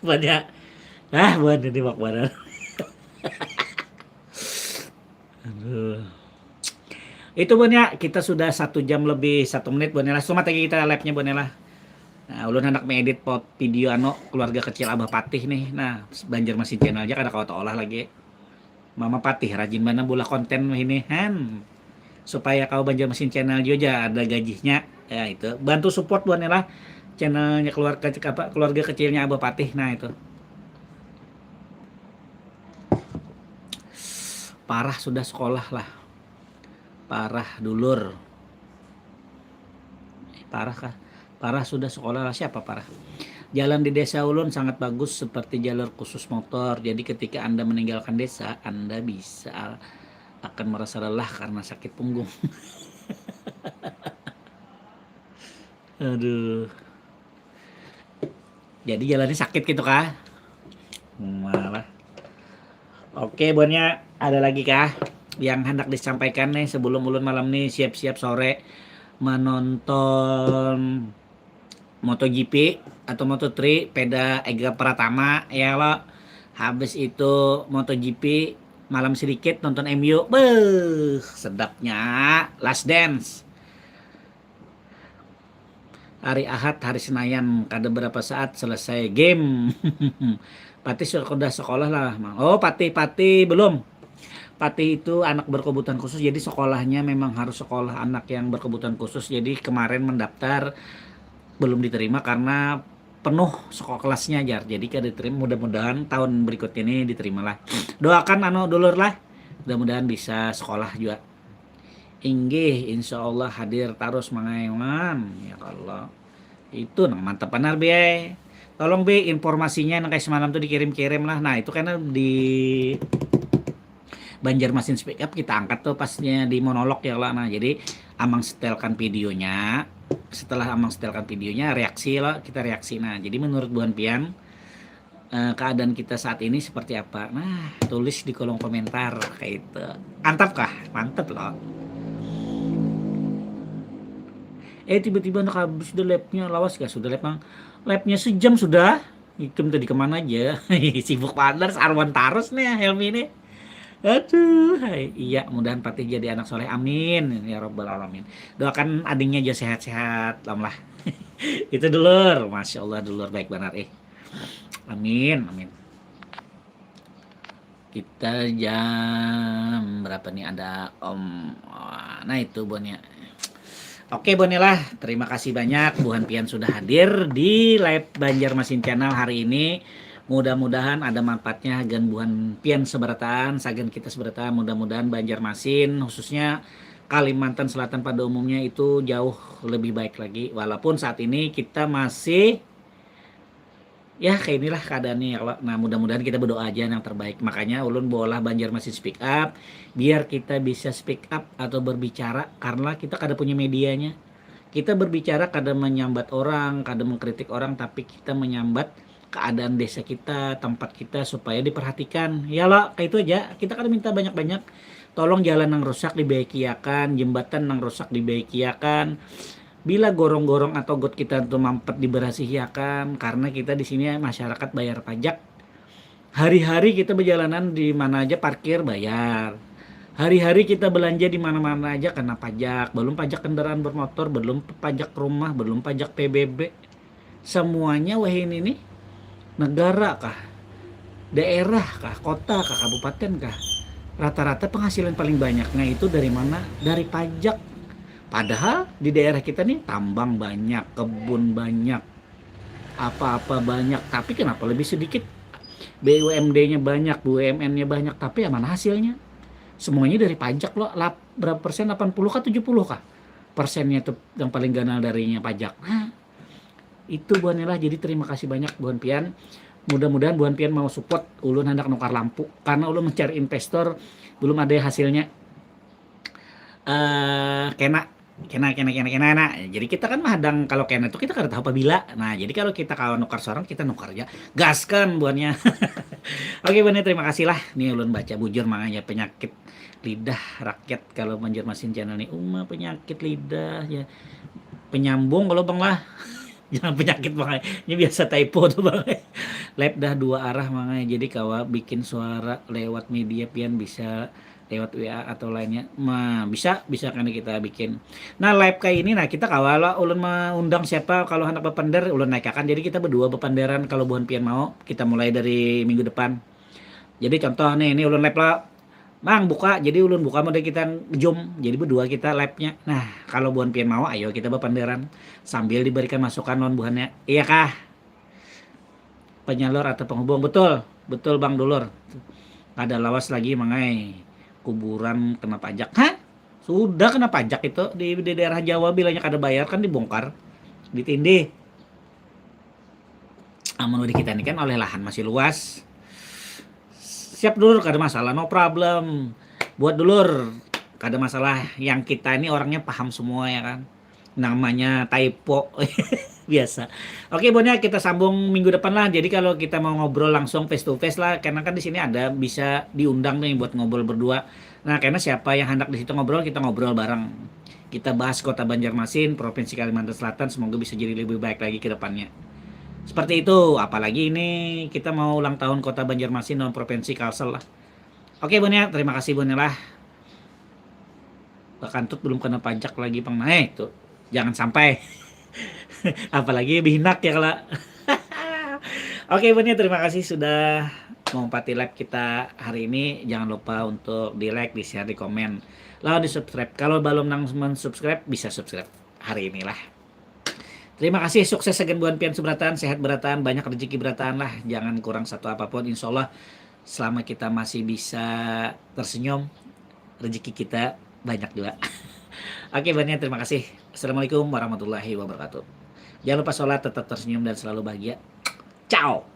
Banyak. Buat ini mak badan. Aduh. Itu Bonnya, kita sudah 1 jam lebih 1 menit Bonela. Cuma tadi kita live-nya Bonela. Nah, ulun hendak mengedit pot video keluarga kecil Abah Patih nih. Nah, Banjarmasin channel aja kada kau olah lagi. Mama Patih rajin mana bola konten ini supaya kau Banjarmasin channel juga ada gajinya. Ya itu, bantu support Bonela channelnya keluarga kecilnya Abah Patih. Nah, itu. Parah sudah sekolah lah. Parah dulur. Parah kah? Parah sudah sekolah lah siapa parah? Jalan di desa ulun sangat bagus seperti jalur khusus motor. Jadi ketika Anda meninggalkan desa, Anda bisa akan merasa lelah karena sakit punggung. Aduh. Jadi jalannya sakit gitu kah? Malah. Oke, Bonnya ada lagi kah yang hendak disampaikan nih sebelum ulun malam nih siap-siap sore menonton MotoGP atau Moto3 peda Ega Pratama ya lo. Habis itu MotoGP malam sedikit nonton MU. Sedapnya Last Dance. Hari Ahad, hari Senayan, kada berapa saat selesai game. Pati sudah sekolah lah. Oh, Pati belum. Pati itu anak berkebutuhan khusus, jadi sekolahnya memang harus sekolah anak yang berkebutuhan khusus. Jadi kemarin mendaftar belum diterima karena penuh sekolah kelasnya jar. Jadi kada diterima. Mudah-mudahan tahun berikutnya ini diterimalah. Doakan dulur lah. Mudah-mudahan bisa sekolah juga. Inggih, insya Allah hadir terus mangaiman ya Allah. Itu mantap benar Bi. Tolong Bi informasinya yang kayak semalam tuh dikirim-kirim lah. Nah itu karena di Banjarmasin Speak Up kita angkat tuh pasnya di monolog ya lah. Nah jadi Amang setelkan videonya. Setelah Amang setelkan videonya reaksi lah, kita reaksi. Nah jadi menurut Buan Pian keadaan kita saat ini seperti apa? Nah tulis di kolom komentar kayak itu. Mantap kah? Mantap loh. Tiba-tiba habis udah labnya lawas gak sudah labnya sejam sudah. Ikem tadi kemana aja? Sibuk banget Arwan Taros nih Helmi nih. Aduh, iya mudahan Patih jadi anak soleh amin ya robbal alamin. Doakan adingnya aja sehat-sehat lah. Itu dulur, masya Allah dulur baik benar amin. Kita jam berapa nih ada om. Nah itu Bonnya. Oke Bonela, terima kasih banyak Buhan Pian sudah hadir di live Banjarmasin Channel hari ini. Mudah-mudahan ada manfaatnya gan Buhan Pian seberataan, sagan kita seberataan. Mudah-mudahan Banjarmasin khususnya Kalimantan Selatan pada umumnya itu jauh lebih baik lagi. Walaupun saat ini kita masih ya kayak inilah keadaannya ya. Nah mudah-mudahan kita berdoa aja yang terbaik. Makanya ulun bola Banjarmasin Speak Up biar kita bisa speak up atau berbicara karena kita kada punya medianya. Kita berbicara kada menyambat orang, kada mengkritik orang, tapi kita menyambat keadaan desa kita, tempat kita supaya diperhatikan. Ya lo kayak itu aja. Kita kada minta banyak-banyak. Tolong jalan yang rusak dibaikiakan, jembatan yang rusak dibaikiakan. Bila gorong-gorong atau got kita tuh mampet diberasihiakan karena kita di sini masyarakat bayar pajak. Hari-hari kita berjalanan di mana aja parkir bayar. Hari-hari kita belanja di mana-mana aja kena pajak. Belum pajak kendaraan bermotor, belum pajak rumah, belum pajak PBB. Semuanya wah ini nih negara kah? Daerah kah? Kota kah? Kabupaten kah? Rata-rata penghasilan paling banyaknya itu dari mana? Dari pajak. Padahal di daerah kita nih tambang banyak, kebun banyak, apa-apa banyak. Tapi kenapa lebih sedikit? BUMD-nya banyak, BUMN-nya banyak, tapi ya mana hasilnya? Semuanya dari pajak loh. Berapa persen? 80 kah 70 kah? Persennya tuh yang paling ganal darinya pajak. Nah, itu Buan lah. Jadi terima kasih banyak Buan Pian. Mudah-mudahan Buan Pian mau support ulun hendak nukar lampu karena ulun mencari investor belum ada hasilnya. Kena. Nah, jadi kita kan mahadang kalau kena itu kita kada tahu apabila. Nah, jadi kalau kita kalau nukar seorang kita nukar aja. Gaskan Buannya. Oke Buannya, terima kasih lah. Nih ulun baca bujur makanya penyakit lidah rakyat kalau Banjarmasin channel nih. Penyakit lidah ya. Penyambung kalau Bang lah. Jangan penyakit Bang. Ini biasa typo tuh Bang. Live dah dua arah makanya. Jadi kawa bikin suara lewat media pian bisa lewat WA atau lainnya. Nah, bisa kan kita bikin. Nah, live kayak ini nah kita kawala ulun mengundang siapa kalau hendak bepander ulun naikakan. Jadi kita berdua bepanderan kalau Buan Pian mau. Kita mulai dari minggu depan. Jadi contoh nih, ini ulun live lah. Bang buka, jadi ulun buka mode kita Zoom. Jadi berdua kita live-nya. Nah, kalau Buan Pian mau ayo kita bepanderan sambil diberikan masukan non buannya. Iya kah? Penyalur atau penghubung betul. Betul Bang Dulur. Ada lawas lagi mangai. Kuburan kena pajak. Hah? Sudah kena pajak itu di daerah Jawa bilangnya kada bayar kan dibongkar, ditindih. Amun di kita ini kan oleh lahan masih luas. Siap dulur, kada masalah, no problem. Buat dulur, kada masalah. Yang kita ini orangnya paham semua ya kan. Namanya typo. Biasa. Oke Buannya, kita sambung minggu depan lah. Jadi kalau kita mau ngobrol langsung face to face lah, karena kan di sini ada bisa diundang nih buat ngobrol berdua. Nah, karena siapa yang hendak di situ ngobrol, kita ngobrol bareng. Kita bahas Kota Banjarmasin, Provinsi Kalimantan Selatan, semoga bisa jadi lebih baik lagi ke depannya. Seperti itu, apalagi ini kita mau ulang tahun Kota Banjarmasin dan Provinsi Kalsel lah. Oke Buannya, terima kasih Buannya lah. Kantut belum kena pajak lagi Bang. Nah, itu jangan sampai. Apalagi binak ya kalau. Oke Buannya, terima kasih sudah mengompati live kita hari ini. Jangan lupa untuk di like, di share, di komen, lalu di subscribe. Kalau belum subscribe bisa subscribe hari inilah. Terima kasih, sukses segan Buan Pian Subratan, sehat beratan, banyak rezeki beratan lah, jangan kurang satu apapun. Insya Allah selama kita masih bisa tersenyum, rezeki kita banyak juga. Oke Buannya, terima kasih. Assalamualaikum warahmatullahi wabarakatuh. Jangan lupa sholat, tetap tersenyum dan selalu bahagia. Ciao.